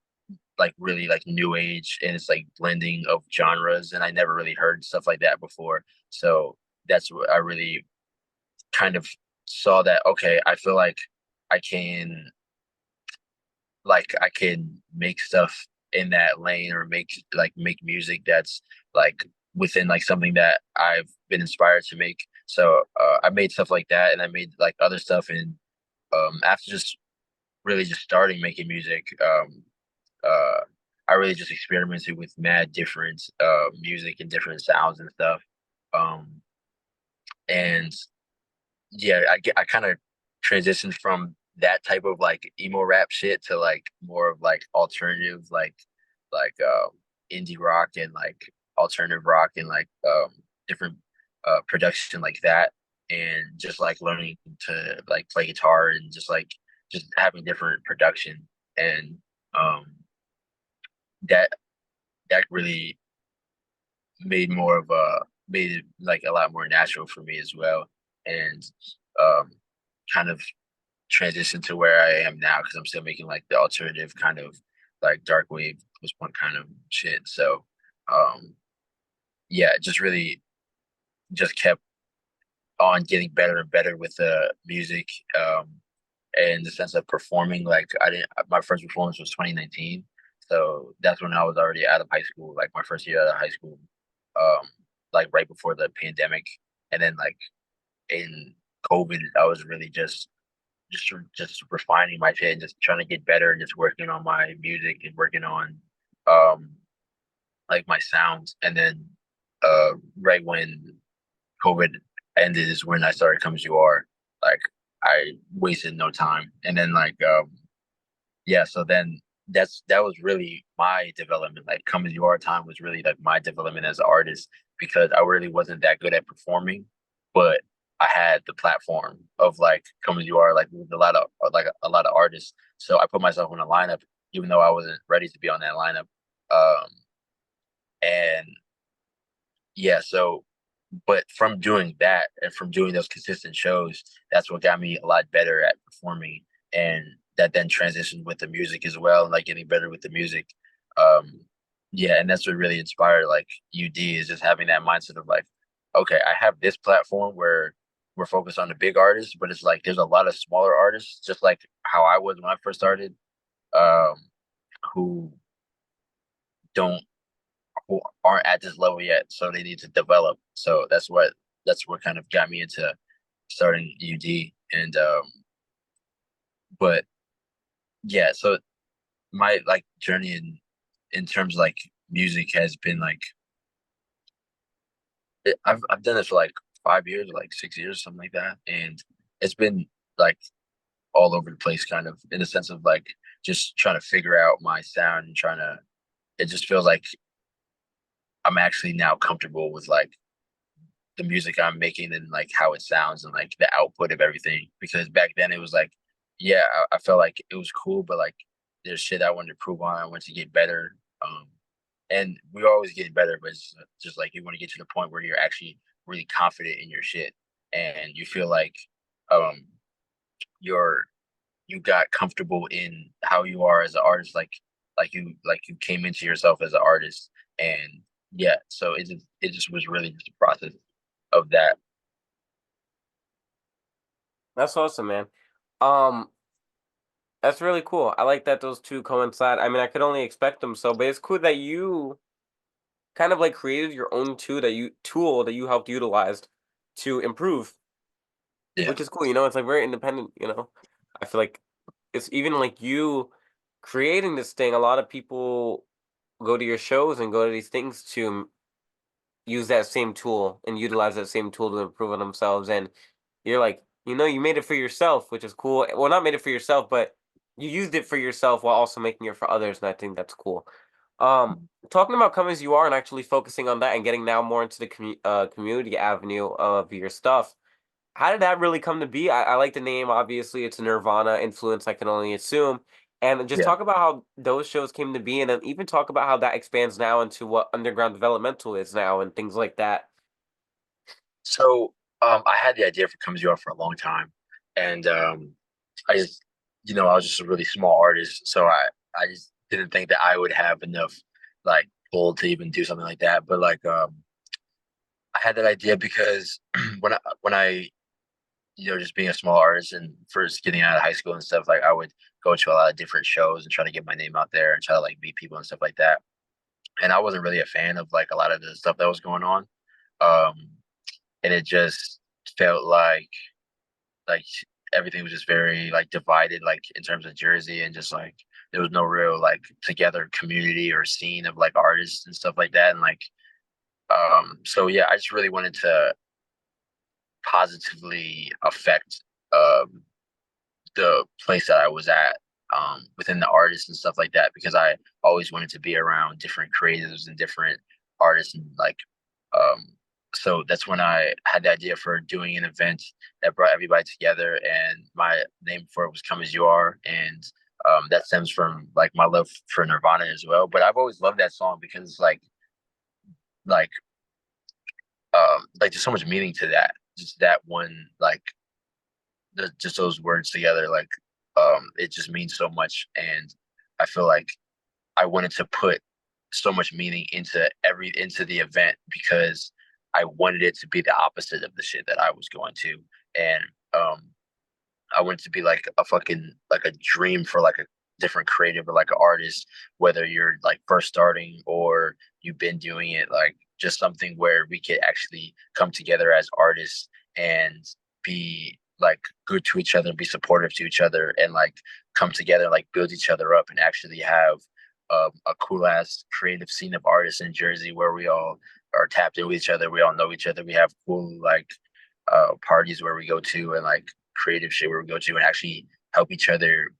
like really like new age and it's like blending of genres and I never really heard stuff like that before. So that's what I really kind of saw that okay, I feel I can I can make stuff in that lane or make music that's like within like something that I've been inspired to make. So I made stuff like that, and I made like other stuff. And after just really just starting making music, uh, I really just experimented with mad different music and different sounds and stuff. Um, and yeah, I kind of transitioned from that type of like emo rap shit to like more of like alternative like indie rock and like alternative rock and like different production like that and just like learning to like play guitar and just having different production and um that that really made it like a lot more natural for me as well and um kind of transition to where I am now because I'm still making like the alternative kind of like dark wave post punk kind of shit. So yeah, it just really just kept on getting better and better with the music and the sense of performing. Like I didn't my first performance was 2019. So that's when I was already out of high school, like my first year out of high school. Um like right before the pandemic. And then like in COVID, I was really just refining my shit and just trying to get better and just working on my music and working on um like my sounds and then right when COVID ended is when I started Come As You Are. Like I wasted no time. And then yeah, so then that was really my development. Like Come As You Are time was really like my development as an artist because I really wasn't that good at performing, but I had the platform of like Come As You Are, like with a lot of artists. So I put myself in a lineup, even though I wasn't ready to be on that lineup. Um, and yeah, so but from doing that and from doing those consistent shows, that's what got me a lot better at performing, and that then transitioned with the music as well, and like getting better with the music. Um, yeah, and that's what really inspired like UD is just having that mindset of like, okay, I have this platform where we're focused on the big artists, but it's like there's a lot of smaller artists, just like how I was when I first started, um, who don't who aren't at this level yet, so they need to develop. So that's what kind of got me into starting UD. And but yeah, so my like journey in terms of, like music has been like I've done this for like 5 years, like 6 years, something like that, and it's been like all over the place, kind of in the sense of like just trying to figure out my sound and trying to. It just feels like I'm actually now comfortable with like the music I'm making and like how it sounds and like the output of everything. Because back then it was like, yeah, I felt like it was cool, but like there's shit I wanted to prove on. I wanted to get better. And we always get better, but it's just like you want to get to the point where you're actually really confident in your shit and you feel like um you're you got comfortable in how you are as an artist, like you came into yourself as an artist, and yeah, so it just was really just a process of that. That's awesome, man. Um, that's really cool. I like that those two coincide. I mean, I could only expect them so, but it's cool that you kind of like created your own tool that you helped utilize to improve, Yeah. which is cool. You know, it's like very independent. You know, I feel like it's even like you creating this thing. A lot of people go to your shows and go to these things to use that same tool and utilize that same tool to improve on themselves. And you're like, you know, you made it for yourself, which is cool. Well, not made it for yourself, but you used it for yourself while also making it for others, and I think that's cool. Talking about come as you are and actually focusing on that and getting now more into the community avenue of your stuff. How did that really come to be? I like the name. Obviously, it's a Nirvana influence. I can only assume. And just Yeah. talk about how those shows came to be, and then even talk about how that expands now into what underground developmental is now and things like that. So I had the idea for Comes You Up for a long time, and I just, I was just a really small artist, so I just didn't think that I would have enough like pull to even do something like that. But like I had that idea because when I just being a small artist and first getting out of high school and stuff, like I would go to a lot of different shows and try to get my name out there and try to like meet people and stuff like that. And I wasn't really a fan of like a lot of the stuff that was going on. Um, and it just felt like everything was just very like divided, like in terms of Jersey, and just like there was no real like together community or scene of like artists and stuff like that. And like so yeah, I just really wanted to positively affect um the place that I was at, within the artists and stuff like that, because I always wanted to be around different creatives and different artists, and like um so that's when I had the idea for doing an event that brought everybody together, and my name for it was Come As You Are. And that stems from like my love for Nirvana as well, but I've always loved that song because it's like like there's so much meaning to that, just that one, like just those words together, like it just means so much. And I feel like I wanted to put so much meaning into the event because I wanted it to be the opposite of the shit that I was going to. And um I want it to be like a fucking like a dream for like a different creative or like an artist, whether you're like first starting or you've been doing it, like just something where we could actually come together as artists and be like good to each other and be supportive to each other, and like come together and like build each other up and actually have a cool ass creative scene of artists in Jersey where we all are tapped in with each other. We all know each other. We have cool like parties where we go to, and like creative shit where we go to, and actually help each other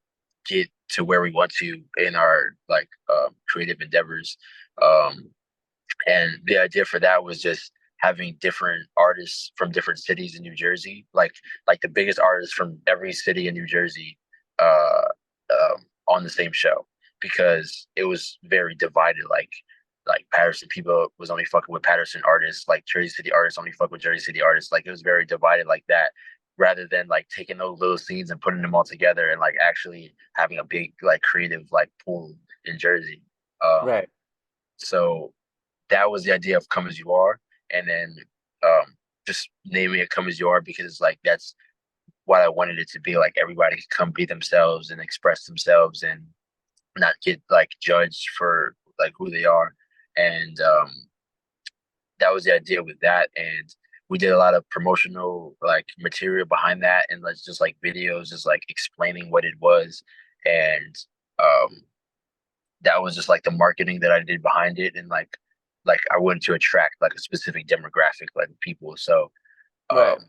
get to where we want to in our like creative endeavors. Um, and the idea for that was just having different artists from different cities in New Jersey, like the biggest artists from every city in New Jersey, uh, on the same show, because it was very divided. Like Patterson people was only fucking with Patterson artists, like Jersey City artists only fuck with Jersey City artists. Like it was very divided like that, rather than like taking those little scenes and putting them all together and like actually having a big like creative like pool in Jersey. Right, So that was the idea of Come As You Are. And then um just naming it Come As You Are because it's like that's what I wanted it to be. Like everybody could come be themselves and express themselves and not get like judged for like who they are. And that was the idea with that. And we did a lot of promotional like material behind that, and let's just like videos just like explaining what it was. And um that was just like the marketing that I did behind it, and like I wanted to attract like a specific demographic like people. So right, um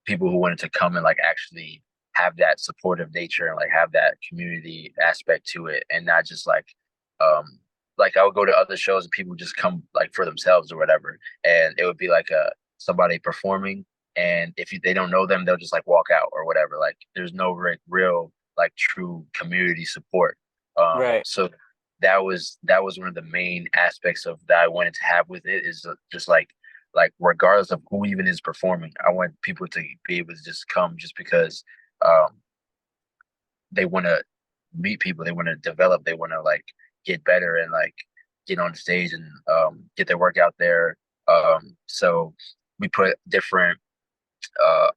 people who wanted to come and like actually have that supportive nature and like have that community aspect to it, and not just um like I would go to other shows and people just come like for themselves or whatever, and it would be like a somebody performing, and if they don't know them they'll just like walk out or whatever. Like there's no real like true community support. right, So that was one of the main aspects of that I wanted to have with it, is just like regardless of who even is performing, I want people to be able to just come just because um they want to meet people, they want to develop, they want to like get better and like get on the stage and get their work out there. So we put different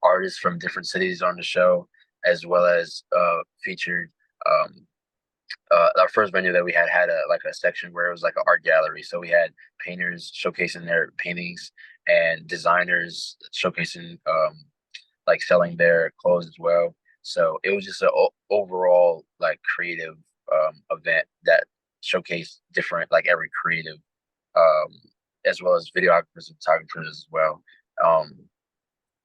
artists from different cities on the show, as well as featured um, our first venue that we had a like a section where it was like an art gallery. So we had painters showcasing their paintings and designers showcasing like selling their clothes as well. So it was just an overall like creative event that showcased different like every creative um, as well as videographers and photographers as well. Um,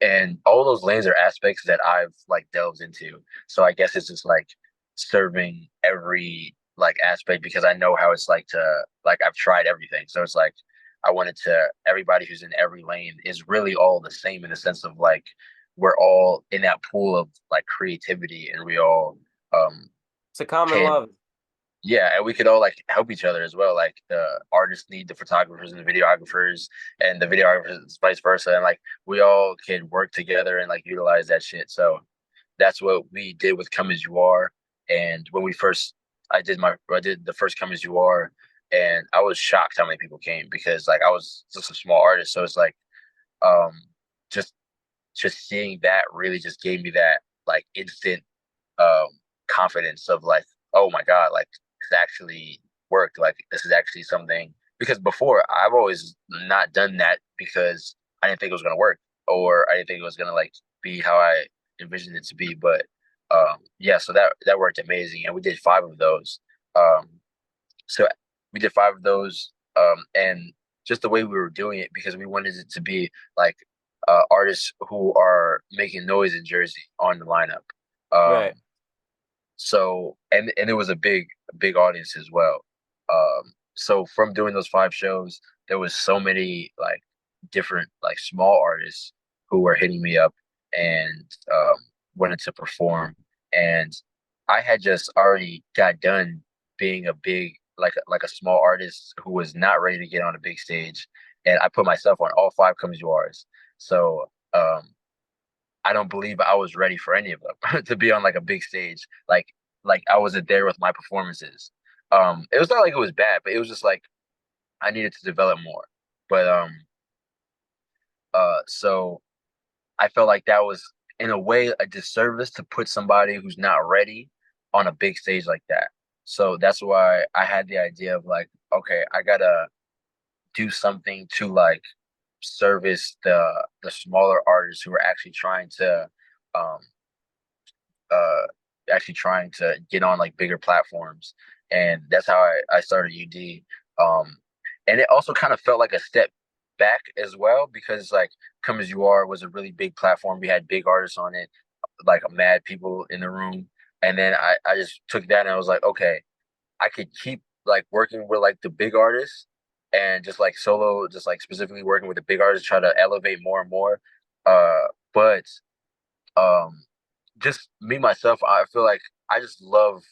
and all those lanes are aspects that I've like delved into. So I guess it's just like serving every like aspect because I know how it's like to like I've tried everything. So it's like I wanted to everybody who's in every lane is really all the same in the sense of like we're all in that pool of like creativity and we all um It's a common can love. yeah, and we could all like help each other as well. Like the artists need the photographers and the videographers, and the videographers vice versa. And like we all can work together and like utilize that shit. So that's what we did with Come As You Are. And when we first, I did the first Come As You Are, and I was shocked how many people came because like I was just a small artist. So it's like um just just seeing that really just gave me that like instant um confidence of like, oh my God, like this actually worked. Like this is actually something because before I've always not done that because I didn't think it was gonna work or I didn't think it was gonna like be how I envisioned it to be. But yeah, so that worked amazing. And we did five of those. Um so we did five of those and just the way we were doing it because we wanted it to be like artists who are making noise in Jersey on the lineup. Right. So and it was a big audience as well. So from doing those five shows, there was so many like different like small artists who were hitting me up and wanted to perform. And I had just already got done being a big like a small artist who was not ready to get on a big stage. And I put myself on all five comes yours. So I don't believe I was ready for any of them to be on like a big stage. Like I wasn't there with my performances. It was not like it was bad, but it was just like I needed to develop more. But so I felt like that was in a way a disservice to put somebody who's not ready on a big stage like that. So that's why I had the idea of like, okay, I gotta do something to like service the smaller artists who are um uh actually trying to get on like bigger platforms. And that's how I started UD. Um and it also kind of felt like a step back as well because like Come As You Are was a really big platform. We had big artists on it, like mad people in the room. And then I just took that and I was like, okay, I could keep like working with like the big artists and just like solo, just like specifically working with the big artists, try to elevate more and more. But um just me myself, I feel like I just love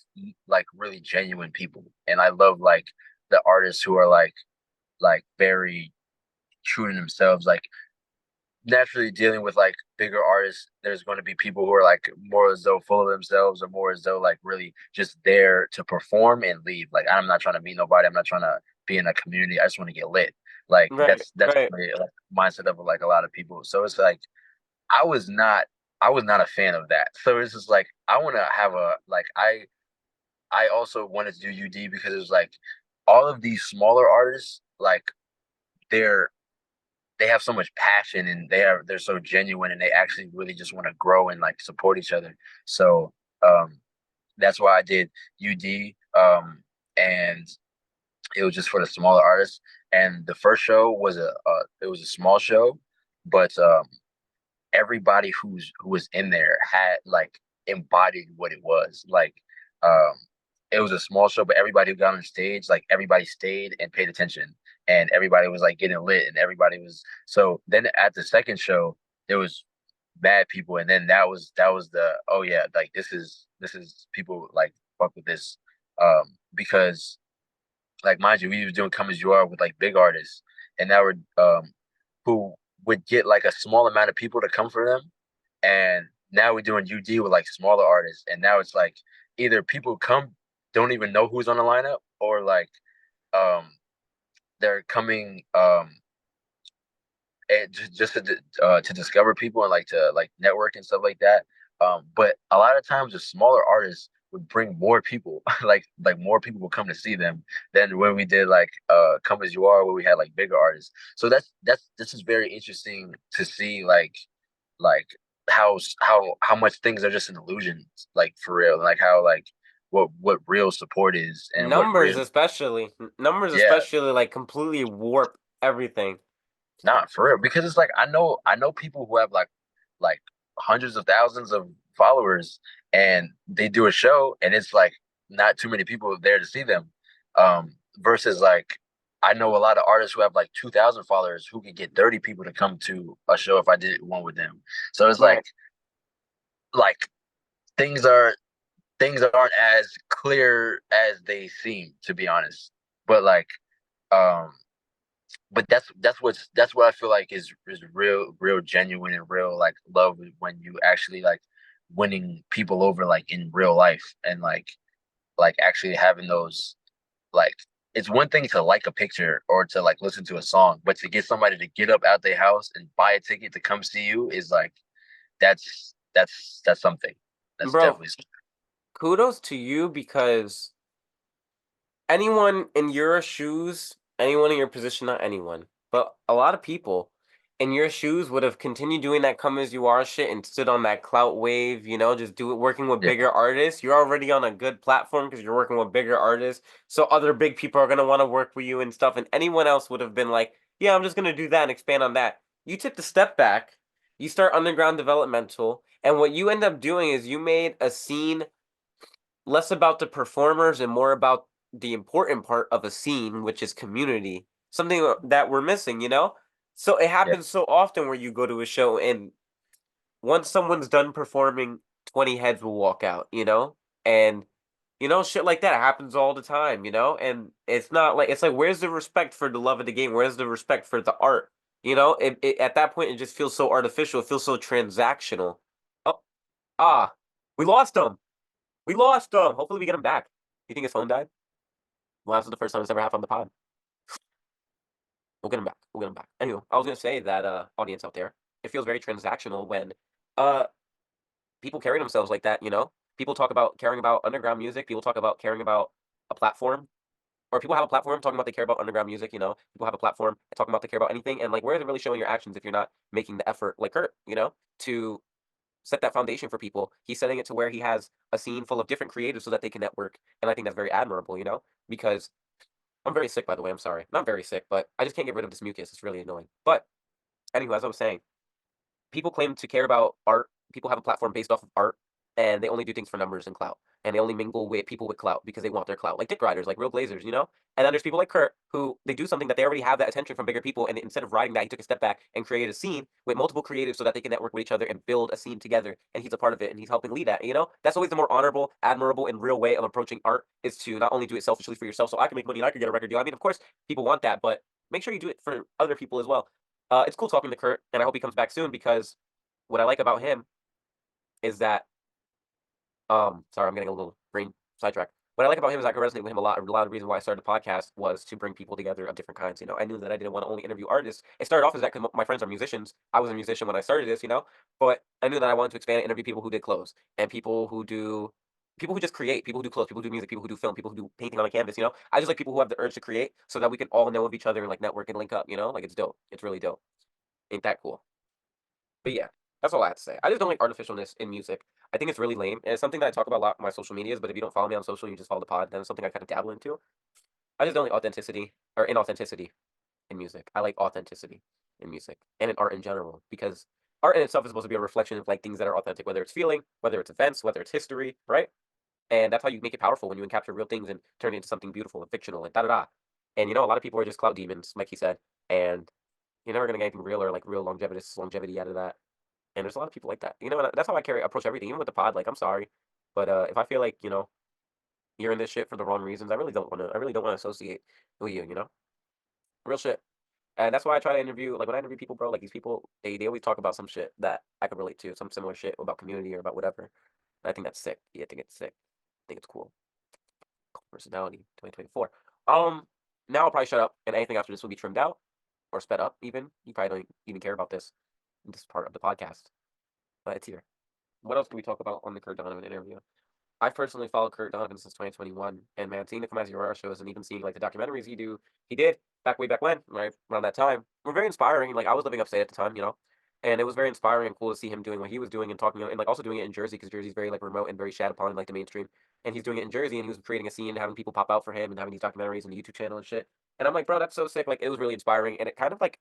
like really genuine people, and I love like the artists who are like very true to themselves. Like naturally dealing with like bigger artists, there's going to be people who are like more as though full of themselves or more as though like really just there to perform and leave. Like I'm not trying to meet nobody. I'm not trying to be in a community. I just want to get lit. Like Right. that's Right. my like, mindset of like a lot of people. So it's like I was not I was not a fan of that. So it's just like I want to have a like I also wanted to do UD because it was like all of these smaller artists like they're they have so much passion and they're so genuine and they actually really just want to grow and like support each other. So um that's why I did UD and it was just for the smaller artists. And the first show was it was a small show, but everybody who was in there had like embodied what it was. Like um it was a small show, but everybody who got on stage, like everybody stayed and paid attention and everybody was like getting lit and everybody was so then at the second show there was bad people and then that was the oh yeah, like this is people like fuck with this because like mind you, we was doing Come As You Are with like big artists and that were who would get like a small amount of people to come for them. And now we're doing UD with like smaller artists. And now it's like either people come don't even know who's on the lineup, or like um they're coming and just to discover people and like to like network and stuff like that. But a lot of times the smaller artists would bring more people, like more people would come to see them than when we did like Come As You Are, where we had like bigger artists. So that's this is very interesting to see like how much things are just an illusion, like for real, like how like what real support is and what Numbers real especially. Numbers yeah. especially like completely warp everything. Not for real, because it's like I know people who have like hundreds of thousands of followers, and they do a show and it's like not too many people there to see them. Versus like I know a lot of artists who have like 2,000 followers who could get 30 people to come to a show if I did one with them. So it's Right. like things are things aren't as clear as they seem, to be honest. But like um but that's what I feel like is real genuine and real like love, when you actually like winning people over like in real life, and like actually having those like it's one thing to like a picture or to like listen to a song, but to get somebody to get up out their house and buy a ticket to come see you is like that's something. That's Bro, definitely kudos to you because anyone in your shoes, anyone in your position, not anyone, but a lot of people in your shoes would have continued doing that come as you are shit and stood on that clout wave, just do it working with yeah, bigger artists. You're already on a good platform because you're working with bigger artists. So other big people are gonna want to work with you and stuff. And anyone else would have been like, yeah, I'm just gonna do that and expand on that. You took the step back, you start underground developmental, and what you end up doing is you made a scene less about the performers and more about the important part of a scene, which is community. Something that we're missing. So it yeah, happens so often where you go to a show and once someone's done performing, 20 heads will walk out. And shit like that happens all the time. And it's not like it's like where's the respect for the love of the game? Where's the respect for the art? At that point it just feels so artificial, it feels so transactional. Oh, ah, we lost them. We lost him. Hopefully we get him back. You think his phone died? Well, that's the first time it's ever happened on the pod. We'll get him back. We'll get him back. Anyway, I was gonna say that audience out there, it feels very transactional when uh people carry themselves like that. People talk about caring about underground music, people talk about caring about a platform, or people have a platform talking about they care about underground music. People have a platform talking about they care about anything, and like where is it really showing your actions if you're not making the effort like Kurt, to set that foundation for people. He's setting it to where he has a scene full of different creatives so that they can network. And I think that's very admirable, because I'm very sick, by the way. I'm sorry. Not very sick, but I just can't get rid of this mucus. It's really annoying. But anyway, as I was saying, people claim to care about art. People have a platform based off of art, and they only do things for numbers and clout. And they only mingle with people with clout because they want their clout, like dick riders, like real blazers. And then there's people like Kurt who they do something that they already have that attention from bigger people, and instead of riding that, he took a step back and created a scene with multiple creatives so that they can network with each other and build a scene together. And he's a part of it, and he's helping lead that. That's always the more honorable, admirable, and real way of approaching art is to not only do it selfishly for yourself, so I can make money and I can get a record deal. I mean, of course, people want that, but make sure you do it for other people as well. It's cool talking to Kurt, and I hope he comes back soon because what I like about him is that sorry, I'm getting a little brain sidetracked. What I like about him is I can resonate with him a lot. A lot of the reason why I started the podcast was to bring people together of different kinds. I knew that I didn't want to only interview artists. It started off as that because my friends are musicians. I was a musician when I started this, but I knew that I wanted to expand and interview people who did clothes and people who just create, people who do clothes, people who do music, people who do film, people who do painting on a canvas. I just like people who have the urge to create so that we can all know of each other and like network and link up. Like it's dope. It's really dope. Ain't that cool? But yeah, that's all I have to say. I just don't like artificialness in music. I think it's really lame, and it's something that I talk about a lot on my social medias. But if you don't follow me on social, you just follow the pod. Then it's something I kind of dabble into. I just don't like authenticity or inauthenticity in music. I like authenticity in music and in art in general because art in itself is supposed to be a reflection of like things that are authentic, whether it's feeling, whether it's events, whether it's history, right? And that's how you make it powerful when you capture real things and turn it into something beautiful and fictional and da da da. And a lot of people are just clout demons, like he said, and you're never gonna get anything real or like real longevity out of that. And there's a lot of people like that. And that's how I approach everything, even with the pod. Like, I'm sorry, but if I feel like you're in this shit for the wrong reasons, I really don't want to. I really don't want to associate with you. Real shit. And that's why I try to interview. Like when I interview people, bro, like these people, they always talk about some shit that I could relate to, some similar shit about community or about whatever. And I think that's sick. Yeah, I think it's sick. think it's cool. Personality 2024. Now I'll probably shut up, and anything after this will be trimmed out or sped up. Even you probably don't even care about this part of the podcast, but it's here. What else can we talk about on the Kurt Donovan interview? I've personally followed Kurt Donovan since 2021, and man, seeing the Come As You Are shows and even seeing like the documentaries he did back way back when, right around that time, were very inspiring. Like I was living upstate at the time, you know, and it was very inspiring and cool to see him doing what he was doing and talking and like also doing it in Jersey because Jersey's very like remote and very shat upon in like the mainstream, and he's doing it in Jersey and he was creating a scene, having people pop out for him and having these documentaries and the YouTube channel and shit. And I'm like, bro, that's so sick. Like it was really inspiring, and it kind of like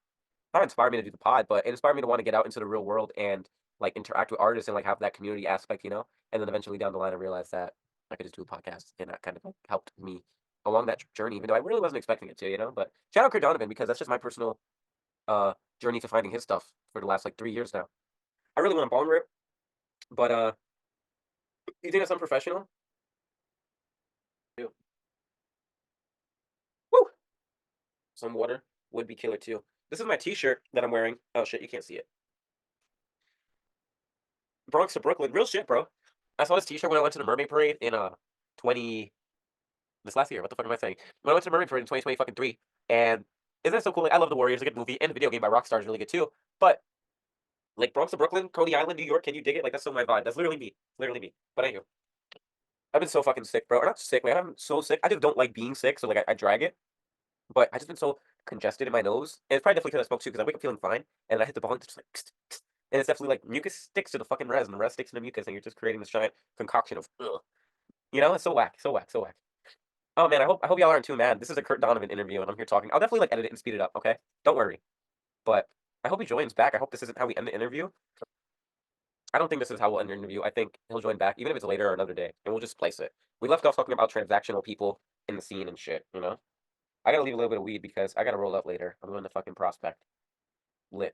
not inspired me to do the pod, but it inspired me to want to get out into the real world and like interact with artists and like have that community aspect, you know. And then eventually down the line, I realized that I could just do a podcast, and that kind of like helped me along that journey, even though I really wasn't expecting it to, you know. But shout out Kurt Donovan because that's just my personal uh journey to finding his stuff for the last like 3 years now. I really want a bong rip, but you think that's unprofessional? Ew. Woo! Some water would be killer too. This is my T-shirt that I'm wearing. Oh shit, you can't see it. Bronx to Brooklyn, real shit, bro. I saw this T-shirt when I went to the Mermaid Parade in 20 this last year. What the fuck am I saying? When I went to the Mermaid Parade in 2020 fucking three, and isn't that so cool? Like, I love the Warriors, a good movie, and the video game by Rockstar is really good too. But like Bronx to Brooklyn, Coney Island, New York, can you dig it? Like that's so my vibe. That's literally me, literally me. But anyway, I've been so fucking sick, bro. Or not sick, like I'm so sick. I just don't like being sick, so like I drag it. But I just been so congested in my nose, and it's probably definitely because I smoke too. Because I wake up feeling fine, and I hit the bong, it's just like, and it's definitely like mucus sticks to the fucking res, and the res sticks to the mucus, and you're just creating this giant concoction of, ugh. You know, it's so whack, so whack, so whack. Oh man, I hope y'all aren't too mad. This is a Kurt Donovan interview, and I'm here talking. I'll definitely like edit it and speed it up. Okay, don't worry. But I hope he joins back. I hope this isn't how we end the interview. I don't think this is how we'll end the interview. I think he'll join back, even if it's later or another day, and we'll just place it. We left off talking about transactional people in the scene and shit. You know, I gotta leave a little bit of weed because I gotta roll up later. I'm going to fucking Prospect. Lit.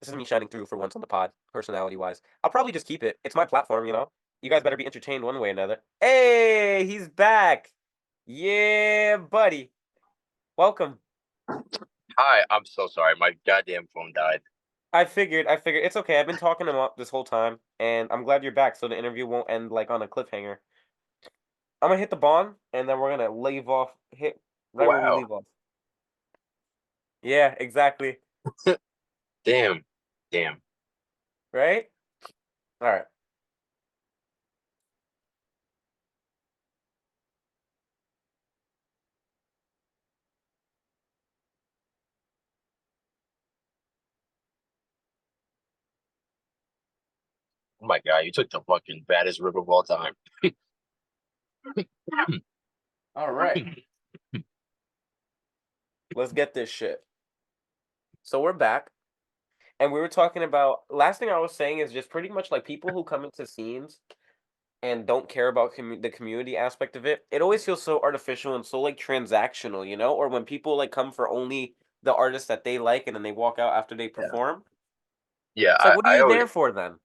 This is me shining through for once on the pod, personality wise. I'll probably just keep it. It's my platform, you know. You guys better be entertained one way or another. Hey, he's back. Yeah, buddy. Welcome. Hi, I'm so sorry. My goddamn phone died. I figured it's okay. I've been talking him up this whole time, and I'm glad you're back so the interview won't end like on a cliffhanger. I'm gonna hit the bond, and then we're gonna leave off hit right where we Wow. leave off. Yeah, exactly. Damn. Damn. Right? Alright. Oh my god, you took the fucking baddest rip of all time. Alright. Let's get this shit. So we're back. And we were talking about last thing I was saying is just pretty much like people who come into scenes and don't care about the community aspect of it. It always feels so artificial and so like transactional, you know? Or when people like come for only the artist that they like and then they walk out after they Yeah. perform. Yeah, It's like, what are I you always there for then?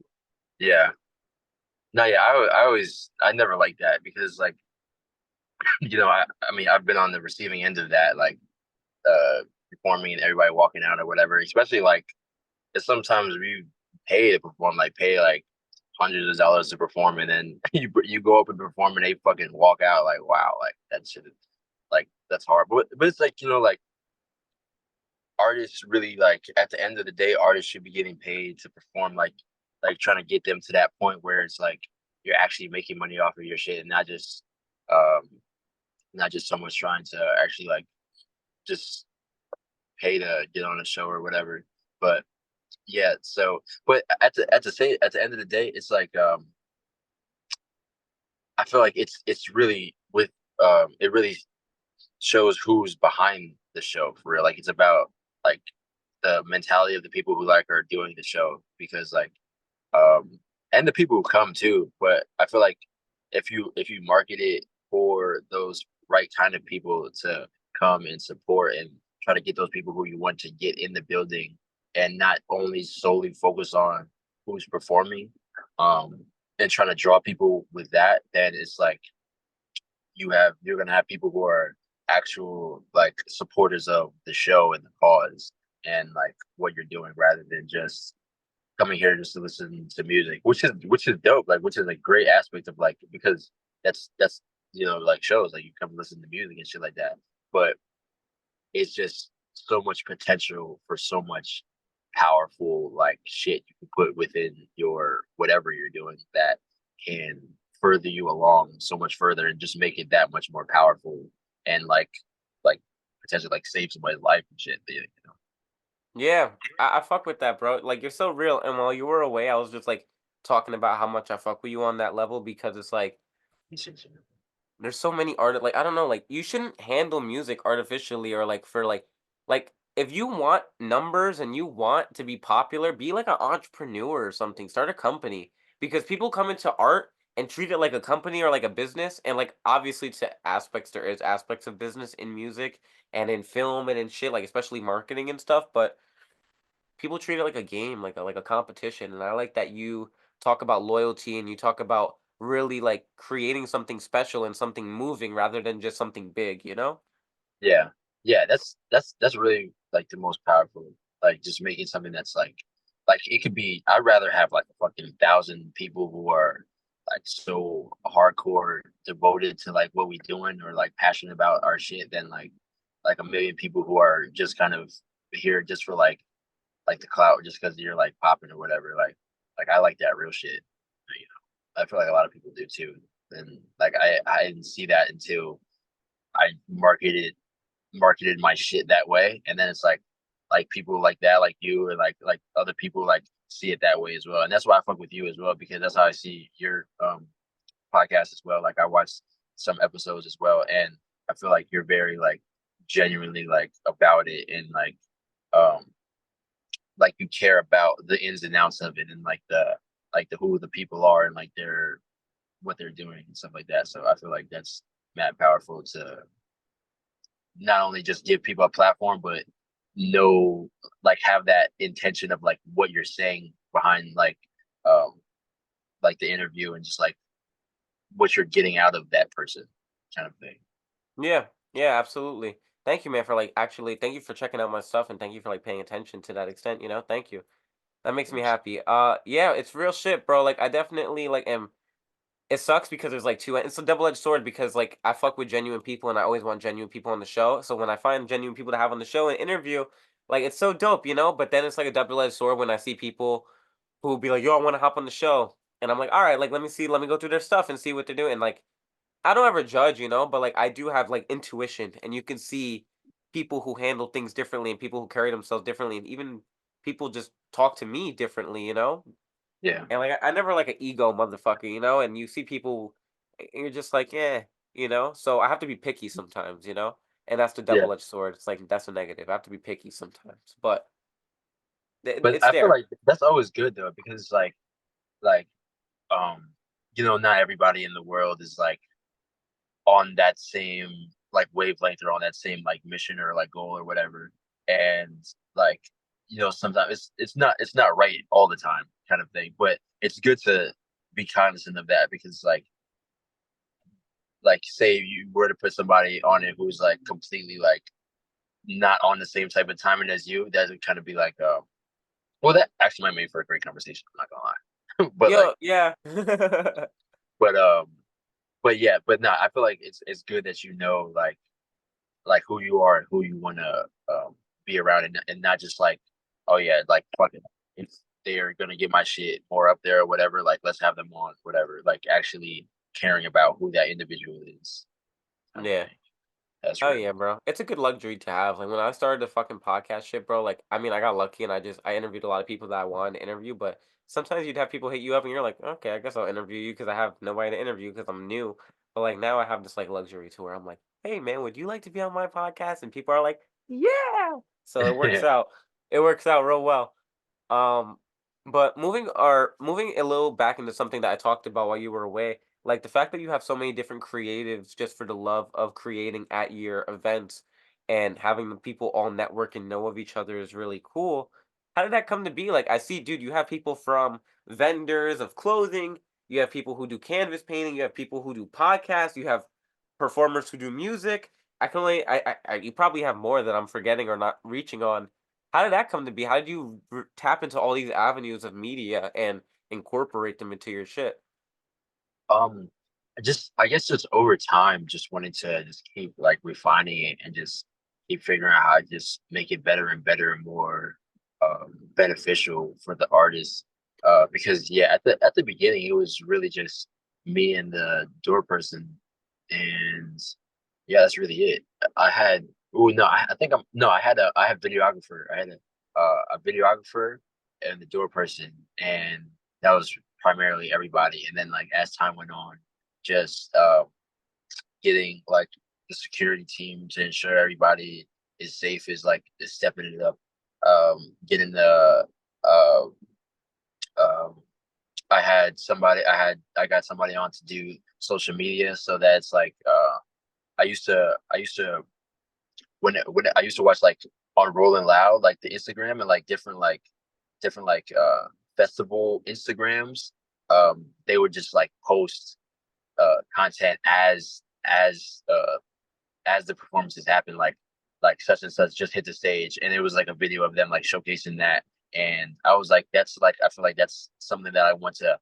yeah. No, yeah, I never liked that because like, I mean I've been on the receiving end of that, like performing and everybody walking out or whatever, especially like it's sometimes we pay to perform, like pay like hundreds of dollars to perform, and then you go up and perform and they fucking walk out like wow, like that shit is like that's hard. But it's like like artists really like at the end of the day, artists should be getting paid to perform, like trying to get them to that point where it's like you're actually making money off of your shit and um not just someone's trying to actually like just pay to get on a show or whatever. But yeah, so but at the end of the day, it's like I feel like it's really with it really shows who's behind the show for real. Like it's about like the mentality of the people who like are doing the show because like and the people who come too. But I feel like if you market it for those right kind of people to come and support and try to get those people who you want to get in the building and not only solely focus on who's performing, um, and trying to draw people with that, then it's like you're gonna have people who are actual like supporters of the show and the cause and like what you're doing rather than just coming here just to listen to music, which is dope, like which is a great aspect of like because that's like shows like you come listen to music and shit like that. But it's just so much potential for so much powerful like shit you can put within your whatever you're doing that can further you along so much further and just make it that much more powerful and like potentially like save somebody's life and shit. Yeah, I fuck with that, bro. Like you're so real. And while you were away, I was just like talking about how much I fuck with you on that level because it's like there's so many art like I don't know, like you shouldn't handle music artificially or like for like if you want numbers and you want to be popular, be like an entrepreneur or something. Start a company because people come into art and treat it like a company or like a business and like obviously to aspects there is aspects of business in music and in film and in shit like especially marketing and stuff, but people treat it like a game, like a competition, and I like that you talk about loyalty and you talk about really, like, creating something special and something moving rather than just something big, you know? Yeah. Yeah, that's really like the most powerful. Like just making something that's like it could be I'd rather have like a fucking thousand people who are like so hardcore devoted to like what we doing or like passionate about our shit than like a million people who are just kind of here just for like the clout just because you're like popping or whatever. Like I like that real shit. I feel like a lot of people do too. And like I didn't see that until I marketed my shit that way, and then it's like people like that, like you, or like other people like see it that way as well, and that's why I fuck with you as well because that's how I see your podcast as well. Like I watched some episodes as well, and I feel like you're very like genuinely like about it and um like you care about the ins and outs of it and like the who the people are and like their what they're doing and stuff like that. So I feel like that's mad powerful to not only just give people a platform, but know like have that intention of like what you're saying behind um like the interview and just like what you're getting out of that person kind of thing. Yeah. Yeah, absolutely. Thank you, man, for, like, actually thank you for checking out my stuff, and thank you for, like, paying attention to that extent, you know? Thank you. That Of makes me course. happy. Yeah, it's real shit, bro, like, I definitely, like, am it sucks because there's, like, 2 it's a double-edged sword because, like, I fuck with genuine people, and I always want genuine people on the show, so when I find genuine people to have on the show and interview, like, it's so dope, you know? But then it's like a double-edged sword when I see people who be like, "Yo, I wanna hop on the show," and I'm like, "Alright, like, let me go through their stuff and see what they're doing," and, like, I don't ever judge, you know? But, like, I do have, like, intuition, and you can see people who handle things differently and people who carry themselves differently, and even people just talk to me differently, you know? Yeah. And, like, I never like an ego motherfucker, you know? And you see people, and you're just like, "Yeah," you know? So I have to be picky sometimes, you know? And that's the Yeah. double-edged sword. It's like that's a negative. I have to be picky sometimes, but But it's I feel there. like that's always good though, because it's like um not everybody in the world is like on that same like wavelength or on that same like mission or like goal or whatever. And like, sometimes it's not right all the time kind of thing. But it's good to be cognizant of that because like say you were to put somebody on it who's like completely like not on the same type of timing as you, that would kind of be like well that actually might make for a great conversation, I'm not gonna lie. but like Yo, yeah. but but yeah, but no, I feel like it's good that like who you are and who you want to be around, and not just like, oh yeah, like fucking if they're gonna get my shit more up there or whatever, like let's have them on whatever, like actually caring about who that individual is kind of Yeah. thing. That's Oh real. yeah, bro. It's a good luxury to have. Like when I started the fucking podcast shit, bro, like I mean I got lucky and I interviewed a lot of people that I wanted to interview, but sometimes you'd have people hit you up and you're like, okay, I guess I'll interview you because I have nobody to interview because I'm new. But like now I have this like luxury to where I'm like, hey man, would you like to be on my podcast? And people are like, yeah. So it works Yeah. out. It works out real well. Um, but moving a little back into something that I talked about while you were away, like the fact that you have so many different creatives just for the love of creating at your events and having the people all network and know of each other is really cool. How did that come to be? Like I see, dude, you have people from vendors of clothing, you have people who do canvas painting, you have people who do podcasts, you have performers who do music. I can only you probably have more that I'm forgetting or not reaching on, How did that come to be? How did you tap into all these avenues of media and incorporate them into your shit? Um, I guess just over time, just wanted to just keep like refining it and just keep figuring out how to just make it better and better and more beneficial for the artist. Because yeah, at the beginning, it was really just me and the door person, and yeah, that's really it. I had oh no, I think I'm no, I have videographer. I had a videographer and the door person, and that was primarily everybody. And then like as time went on, just getting like the security team to ensure everybody is safe is stepping it up. Getting the uh um I got somebody on to do social media, so that's like I used to I used to watch like on Rolling Loud, like the Instagram and like different festival Instagrams. They would just like post content as the performances happen, like such and such just hit the stage, and it was like a video of them like showcasing that. And I was like, that's like I feel like that's something that I want to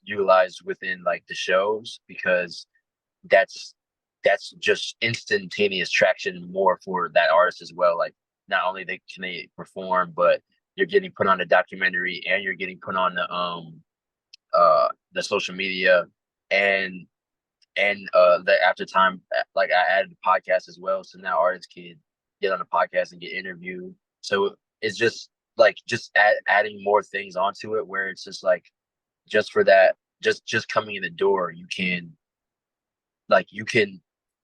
utilize within like the shows because that's that's just instantaneous traction more for that artist as well. Like not only they perform, but you're getting put on a documentary and you're getting put on the social media and the after time like I added the podcast as well. So now artists can get on the podcast and get interviewed. So it's just like adding more things onto it where it's just like just for that just coming in the door you can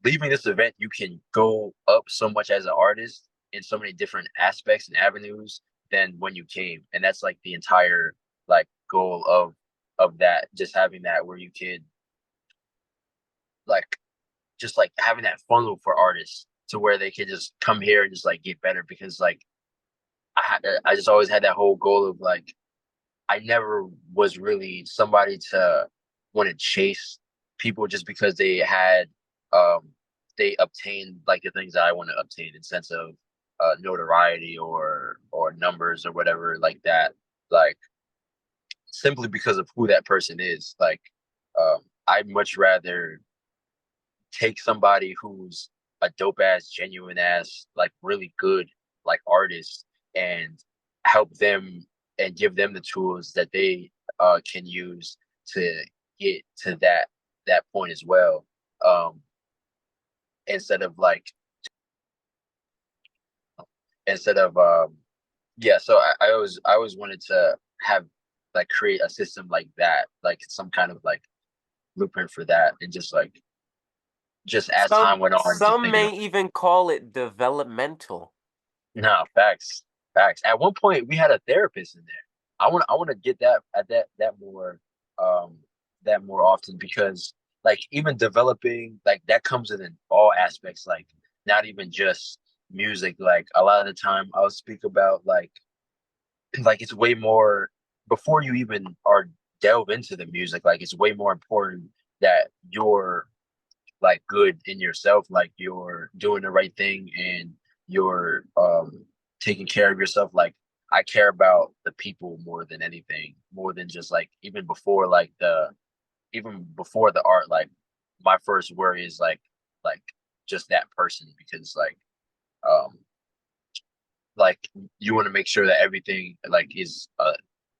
leaving this event you can go up so much as an artist in so many different aspects and avenues than when you came, and that's like the entire like goal of that, just having that where you can like just like having that funnel for artists to where they can just come here and just like get better because like I just always had that whole goal of like I never was really somebody to want to chase people just because um they obtained like the things that I want to obtain in sense of notoriety or numbers or whatever like that. Like simply because of who that person is. Like I'd much rather take somebody who's a dope ass, genuine ass, like really good like artist and help them and give them the tools that they can use to get to that point as well. Um, instead of like instead of yeah, so I always wanted to have like create a system like that, like some kind of like blueprint for that, and just as time went on, just Some making may even call it developmental. no, facts, facts. At one point, we had a therapist in there. I want to get that at um, that more often because, like, even developing like that comes in all aspects. Like, not even just music. Like, a lot of the time, I'll speak about like it's way more before you even are delve into the music. Like, it's way more important that you're like good in yourself, like you're doing the right thing and you're taking care of yourself. Like I care about the people more than anything, more than just like even before the art, like my first worry is like just that person because um like you want to make sure that everything like is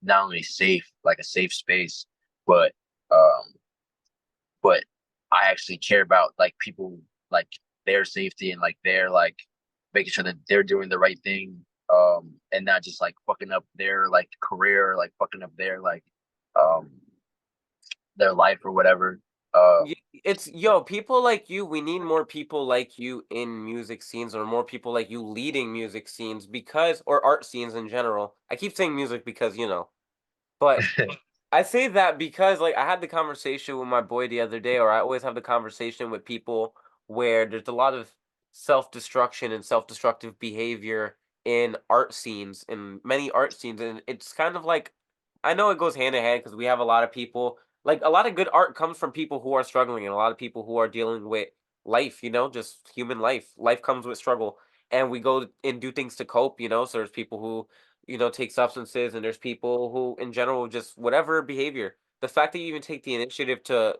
not only safe, like a safe space, but um but I actually care about like people like their safety and like their like making sure that they're doing the right thing and not just like fucking up their like career, like fucking up um their life or whatever. It's yo, people like you. We need more people like you in music scenes, or more people like you leading music scenes because, or art scenes in general. I keep saying music because but I say that because like I had the conversation with my boy the other day, or I always have the conversation with people where there's a lot of self-destruction and self-destructive behavior in art scenes, in many art scenes, and it's kind of like I know it goes hand in hand because we have a lot of people like a lot of good art comes from people who are struggling and a lot of people who are dealing with life, just human life. Life comes with struggle. and we go and do things to cope, you know. So there's people who, take substances, and there's people who in general just whatever behavior. The fact that you even take the initiative to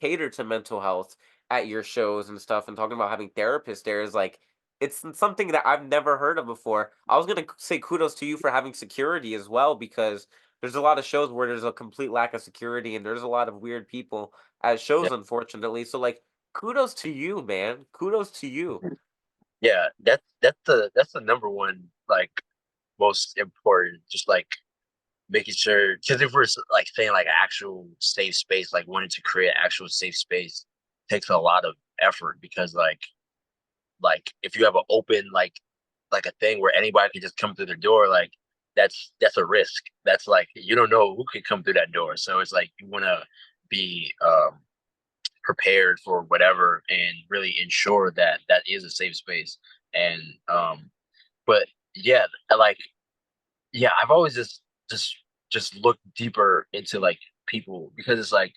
cater to mental health at your shows and stuff, and talking about having therapists there is like, it's something that I've never heard of before. I was gonna say kudos to you for having security as well, because there's a lot of shows where there's a complete lack of security and there's a lot of weird people at Yeah, shows, unfortunately. So like, kudos to you, man. Kudos to you. yeah, that's the number one, like, most important. Just like making sure, because if we're like saying like actual safe space, like wanting to create actual safe space takes a lot of effort, because like if you have an open like a thing where anybody can just come through the door, like that's a risk. That's like you don't know who could come through that door. So it's like you want to be prepared for whatever and really ensure that that is a safe space. And but yeah, like yeah, I've always just just looked deeper into like people, because it's like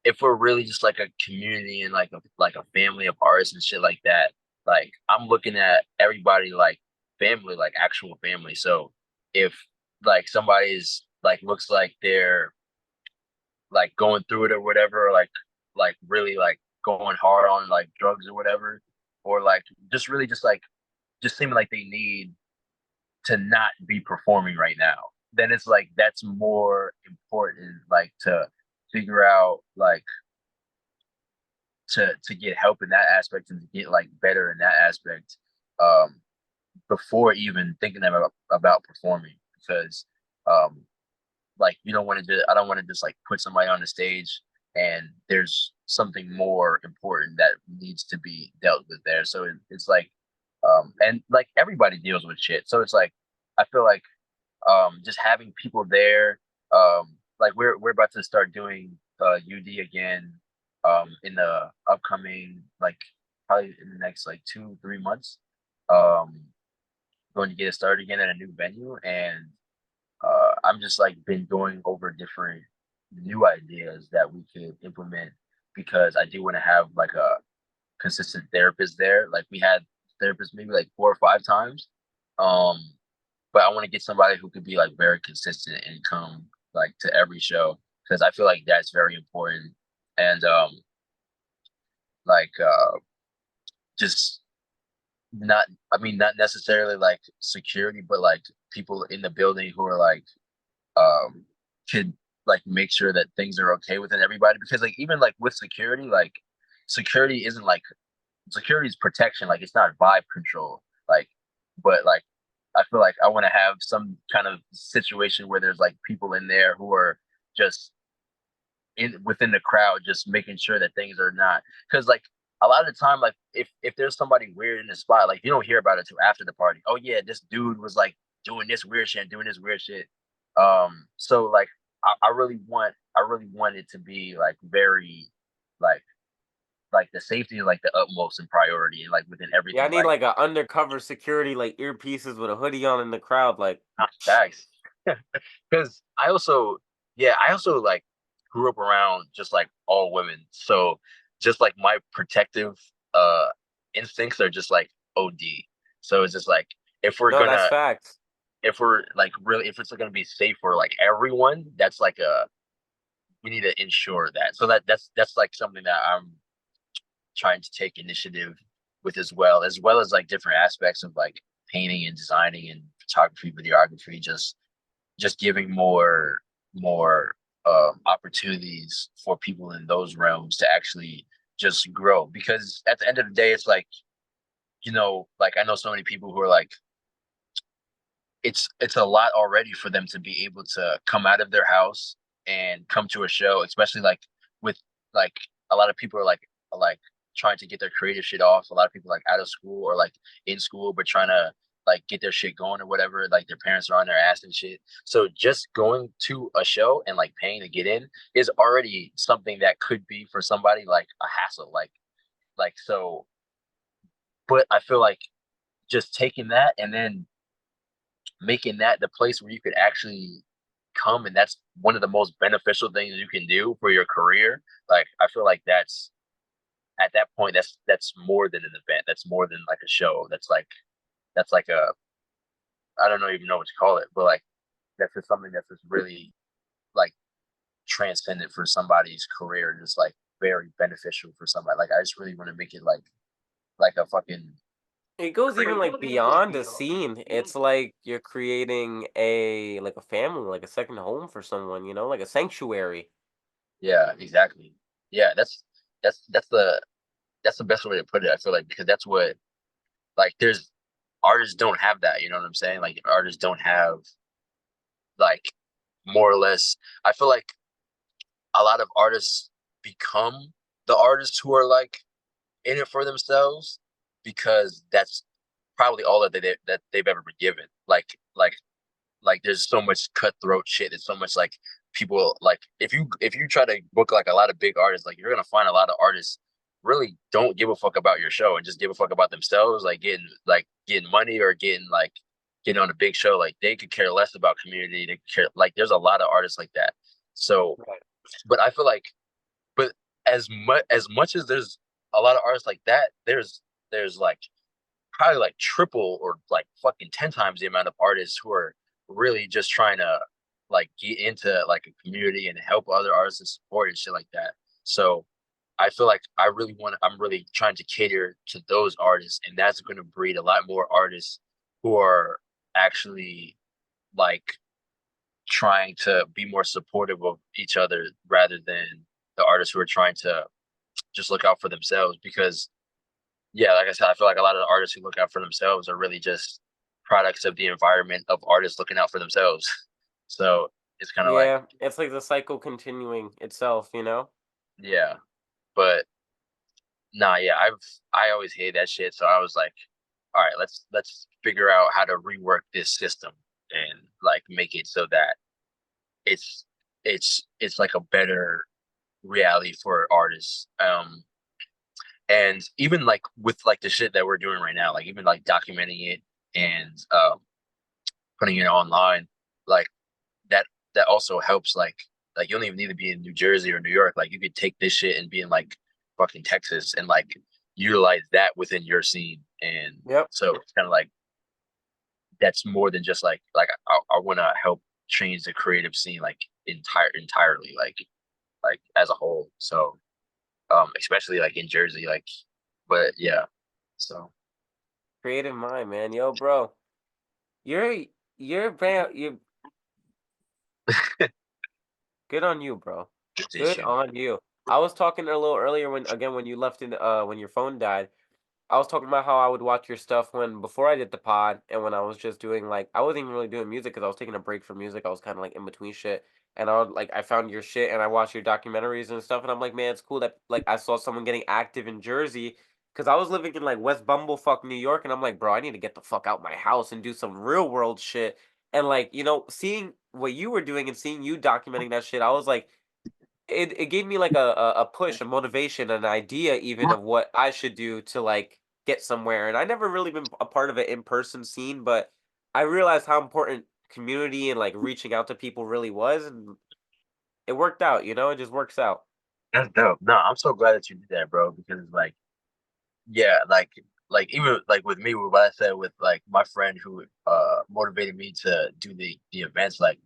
if we're really just like a community and like a family of artists and shit like that, like I'm looking at everybody like family, like actual family. So if like somebody's like looks like they're like going through it or whatever, or like really like going hard on like drugs or whatever, or like just really just seeming like they need to not be performing right now, then it's like that's more important, like to figure out like to get help in that aspect and to get like better in that aspect, um before even thinking about performing, because um like you don't want to I don't want to just like put somebody on the stage and there's something more important that needs to be dealt with there. So it's like and like everybody deals with shit, so it's like I feel like just having people there, like we're about to start doing UD again, in the upcoming, like probably in the next like 2 3 months, um going to get it started again at a new venue. And I'm just like been going over different new ideas that we could implement, because I do want to have like a consistent therapist there. Like we had therapists maybe like 4 or 5 times. Um, but I want to get somebody who could be like very consistent and come like to every show, because I feel like that's very important. And like just not, I mean, not necessarily like security, but like people in the building who are like um could like make sure that things are okay within everybody, because like even like with security, like security isn't like security is protection, like it's not vibe control, like but like I feel like I want to have some kind of situation where there's like people in there who are just in within the crowd, just making sure that things are not, because like a lot of the time, like if there's somebody weird in the spot, like you don't hear about it till after the party. Oh yeah, this dude was like doing this weird shit and doing this weird shit. So like I really want it to be like very like the safety is like the utmost in priority, and like within Yeah, I everything, need like like a undercover security, like earpieces with a hoodie on in the crowd. Like, not facts. Because I also like grew up around just like all women, so just like my protective uh instincts are just like OD. So it's just like if we're no, that's gonna facts. if we're like really if it's gonna be safe for like everyone, that's like a we need to ensure that. So that's like something that I'm trying to take initiative with, as well as like different aspects of like painting and designing and photography, videography, just giving more opportunities for people in those realms to actually just grow. Because at the end of the day, it's like, like I know so many people who are like, it's a lot already for them to be able to come out of their house and come to a show, especially like with like a lot of people are like trying to get their creative shit off. A lot of people like out of school or like in school, but trying to like get their shit going or whatever. Like their parents are on their ass and shit. So just going to a show and like paying to get in is already something that could be for somebody like a hassle. Like so, but I feel like just taking that and then making that the place where you could actually come, and that's one of the most beneficial things you can do for your career. Like I feel like at that point, that's more than an event. That's more than like a show. That's like a I don't know even know what to call it, but like that's just something that's just really like transcendent for somebody's career, just like very beneficial for somebody. Like I just really want to make it like a fucking It goes even crazy. like beyond a scene. It's like you're creating a family, like a second home for someone, like a sanctuary. Yeah, exactly. Yeah, that's that's the that's the best way to put it. I feel like because that's what like there's artists don't have that. You know what I'm saying? Like artists don't have like more or less. I feel like a lot of artists become the artists who are like in it for themselves because that's probably all that they've ever been given. Like there's so much cutthroat shit. There's so much like people like if you try to book like a lot of big artists, like you're gonna find a lot of artists really don't give a fuck about your show and just give a fuck about themselves, like getting money or getting on a big show. Like they could care less about community. They care like there's a lot of artists like that. So, Right. but I feel like, but as much as there's a lot of artists like that, there's like probably like triple or like fucking 10 times the amount of artists who are really just trying to like get into like a community and help other artists and support and shit like that. So I feel like I'm really trying to cater to those artists, and that's going to breed a lot more artists who are actually like trying to be more supportive of each other rather than the artists who are trying to just look out for themselves because yeah, like I said, I feel like a lot of the artists who look out for themselves are really just products of the environment of artists looking out for themselves. So it's kind of like, Yeah, it's like the cycle continuing itself. yeah, but nah, yeah, I always hated that shit. So I was like, all right, let's figure out how to rework this system and like make it so that it's it's like a better reality for artists. And even like with like the shit that we're doing right now, like even like documenting it and putting it online, like that that also helps like you don't even need to be in New Jersey or New York. Like you could take this shit and be in like fucking Texas and like utilize that within your scene. And Yep. so it's kind of like that's more than just like I want to help change the creative scene like entirely like as a whole. So especially like in Jersey, like but yeah. So Creative mind, man. Yo, bro. You're you're good on you, bro. this Good shit. on you. I was talking a little earlier when you left in when your phone died. I was talking about how I would watch your stuff when before I did the pod and when I was just doing I wasn't even really doing music because I was taking a break from music. I was kind of like in between shit. And I found your shit and I watched your documentaries and stuff and I'm like, man, it's cool that like I saw someone getting active in Jersey because I was living in like West Bumblefuck, New York, and I'm like, bro, I need to get the fuck out my house and do some real world shit. And seeing what you were doing and seeing you documenting that shit, I was like, it gave me like a push, a motivation, an idea even of what I should do to like get somewhere. And I never really been a part of an in-person scene, but I realized how important community and like reaching out to people really was, and it worked out. It just works out. That's dope. No, I'm so glad that you did that, bro, because like yeah, like even like with me, with what I said with like my friend who motivated me to do the events, like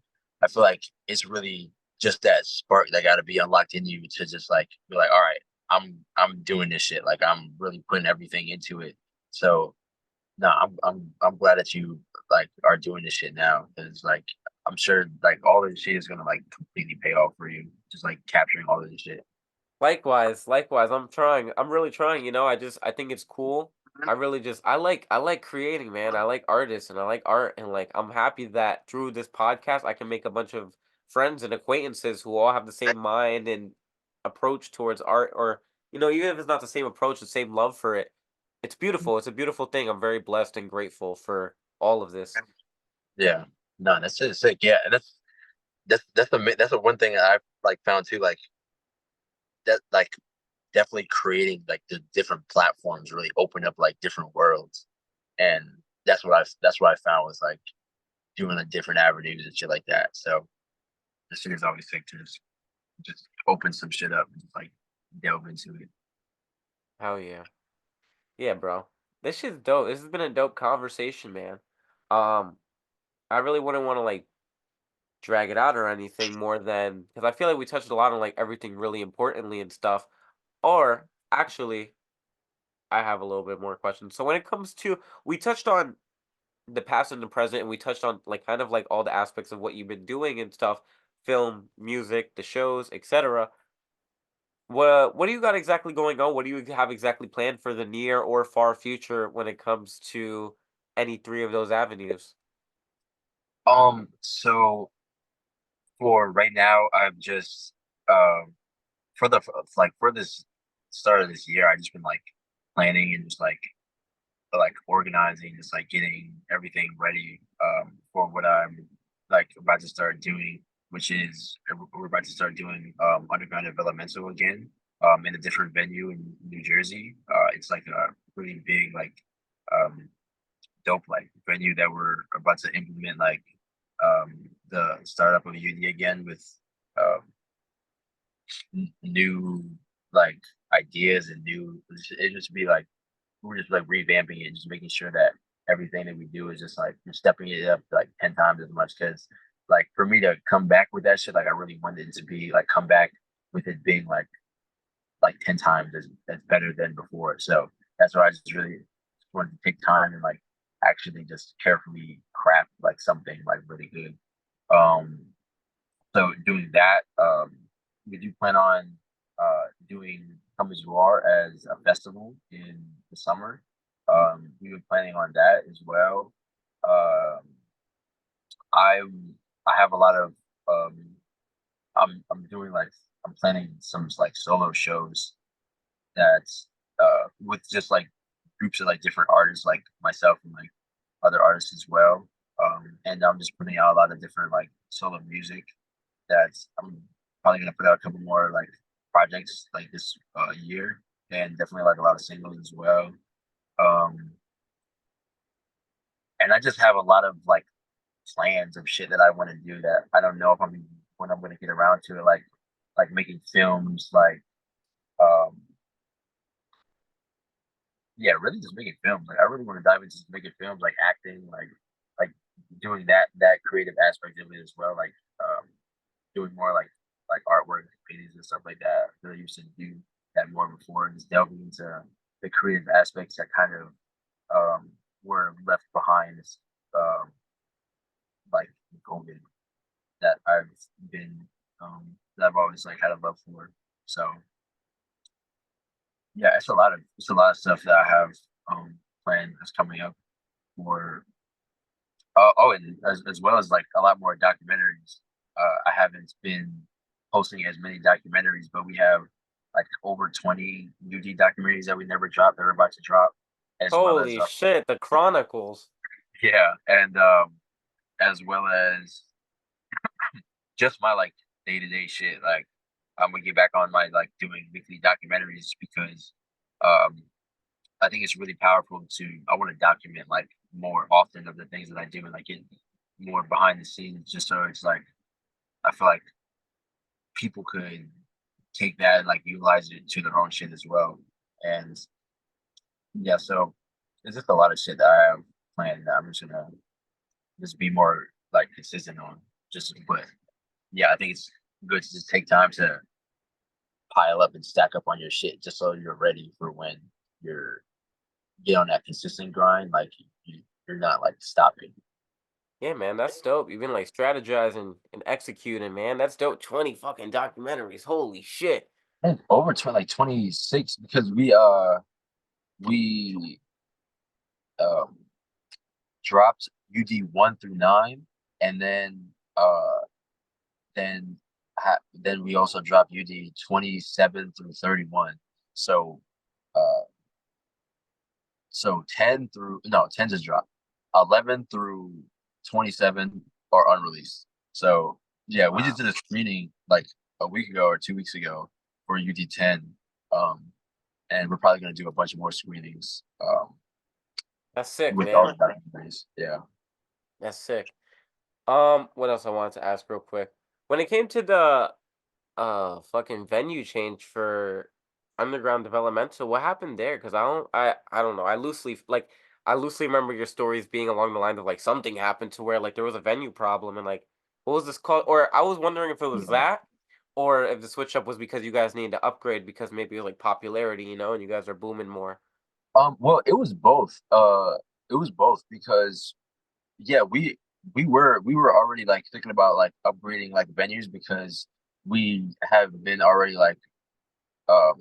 I feel like it's really just that spark that got to be unlocked in you to just like be like, all right, I'm doing this shit, like I'm really putting everything into it. So no, I'm glad that you like are doing this shit now because like I'm sure like all this shit is gonna like completely pay off for you, just like capturing all of this shit. Likewise, likewise. I'm trying. I'm really trying. I think it's cool. I like creating, man. I like artists and I like art and like I'm happy that through this podcast I can make a bunch of friends and acquaintances who all have the same mind and approach towards art or even if it's not the same approach, the same love for it. It's beautiful. It's a beautiful thing. I'm very blessed and grateful for all of this. Yeah, no, that's just sick. Yeah, and that's the one thing I've like found too. Like that, like definitely creating like the different platforms really open up like different worlds, and that's what I found was like doing the different avenues and shit like that. So the shit is always sick to just open some shit up and just like delve into it. Hell yeah. Yeah, bro. This shit's dope. This has been a dope conversation, man. Um, I really wouldn't want to like drag it out or anything more than because I feel like we touched a lot on like everything really importantly and stuff. Or actually, I have a little bit more questions. So when it comes to we touched on the past and the present, and we touched on like kind of like all the aspects of what you've been doing and stuff, film, music, the shows, etc. What do you got exactly going on? What do you have exactly planned for the near or far future when it comes to any three of those avenues? So for right now, I've just um for the like for this start of this year, I just been like planning and just like organizing, just like getting everything ready for what I'm like about to start doing, which is we're about to start doing underground developmental again in a different venue in New Jersey. It's like a really big like um dope like venue that we're about to implement like the startup of UD again with um new like ideas and new it just be like we're just like revamping it and just making sure that everything that we do is just like we're stepping it up like 10 times as much because like for me to come back with that shit like I really wanted it to be like come back with it being like 10 times as better than before, so that's why I just really wanted to take time and like actually just carefully craft like something like really good. um so doing that, we do plan on doing Come As You Are as a festival in the summer. We've been planning on that as well. Um, I I have a lot of um, I'm doing like I'm planning some like solo shows that's with just like groups of like different artists like myself and like other artists as well. And I'm just putting out a lot of different like solo music that's I'm probably gonna put out a couple more like projects like this year, and definitely like a lot of singles as well. Um, and I just have a lot of like plans of shit that I want to do that I don't know if I'm when I'm gonna get around to it. Like making films, like um, yeah, really just making films. Like I really want to dive into just making films, like acting, like doing that creative aspect of it as well. Like doing more like artwork, paintings and stuff like that. I really used to do that more before, and just delving into the creative aspects that kind of were left behind, um, like COVID, that I've been that I've always like had a love for. So yeah, it's a lot of stuff that I have planned that's coming up for. Oh, and as well as like a lot more documentaries. I haven't been posting as many documentaries, but we have like over 20 UD documentaries that we never dropped that we're about to drop, as well as Holy shit, the Chronicles. yeah, and as well as just my like day to day shit. Like I'm gonna get back on my like doing weekly documentaries because um I think it's really powerful to I want to document like more often of the things that I do and like get more behind the scenes just so it's like I feel like people could take that and like utilize it to their own shit as well. And yeah, so there's just a lot of shit that I have planned that I'm just gonna just be more like consistent on. Just but yeah, I think it's good to just take time to pile up and stack up on your shit just so you're ready for when you're get on that consistent grind, like you're not like stopping. Yeah, man, that's dope. You've been like strategizing and executing, man. That's dope. 20 fucking documentaries. Holy shit. And over to like 26 because we um dropped UD 1 through 9, and then then we also dropped UD 27 through 31. So uh so 10 through no 10 just dropped. 11 through 27 are unreleased. So yeah, we just Wow. did a screening like a week ago or 2 weeks ago for UD 10. Um and we're probably gonna do a bunch of more screenings That's sick, with all man. the documentaries. Yeah. That's sick. What else I wanted to ask real quick? When it came to the fucking venue change for Underground Developmental. What happened there? Because I don't know. I loosely remember your stories being along the lines of like something happened to where like there was a venue problem and like what was this called? Or I was wondering if it was Yeah. that or if the switch up was because you guys needed to upgrade because maybe like popularity, and you guys are booming more. Well, it was both. It was both because yeah, we were already like thinking about like upgrading like venues because we have been already like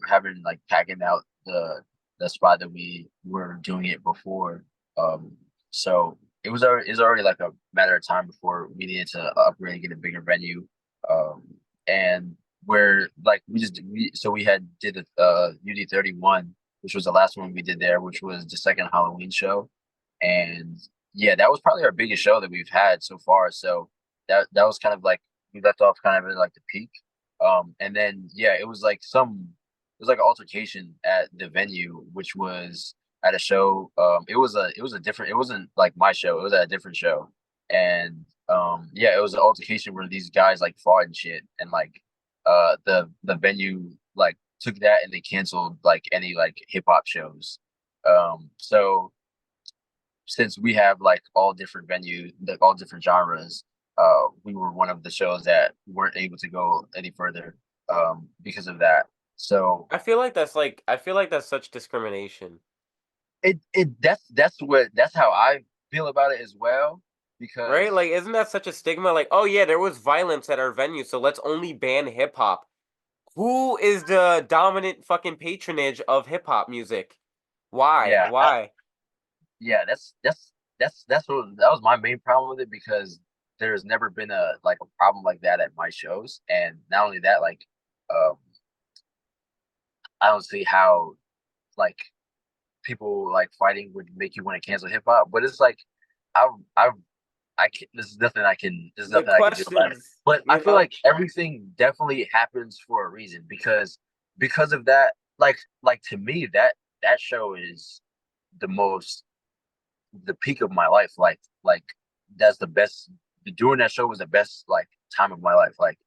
having like packing out the spot that we were doing it before. So it was already like a matter of time before we needed to upgrade and get a bigger venue. Um, and where like so we had did the UD31, which was the last one we did there, which was the second Halloween show. And yeah, that was probably our biggest show that we've had so far. So that was kind of like we left off kind of at like the peak. And then yeah, it was like an altercation at the venue, which was at a show. It was a different. It wasn't like my show. It was at a different show, and yeah, it was an altercation where these guys like fought and shit, and like the venue like took that and they canceled like any like hip hop shows. So since we have like all different venues, like all different genres, we were one of the shows that weren't able to go any further because of that. So I feel like that's such discrimination. that's how I feel about it as well Right? because Like, isn't that such a stigma? Like, oh yeah, there was violence at our venue, so let's only ban hip hop. Who is the dominant fucking patronage of hip hop music? Why? yeah Why? yeah that's what that was my main problem with it because there's never been a like a problem like that at my shows and not only that like um I don't see how like people like fighting would make you want to cancel hip hop but it's like I I I can there's The nothing I can do about it. questions, But I feel like everything definitely happens for a reason because of that, like to me that show is the most the peak of my life. Like that's the best doing that show was the best like time of my life. Like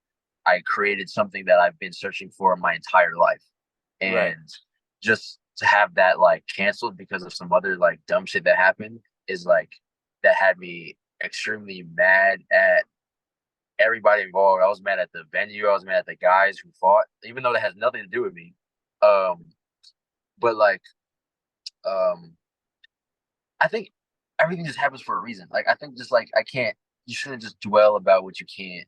I created something that I've been searching for my entire life. right? And just to have that like canceled because of some other like dumb shit that happened is like that had me extremely mad at everybody involved. I was mad at the venue. I was mad at the guys who fought, even though that has nothing to do with me. Um, but like, um, I think everything just happens for a reason. Like, I think just like I can't. You shouldn't just dwell about what you can't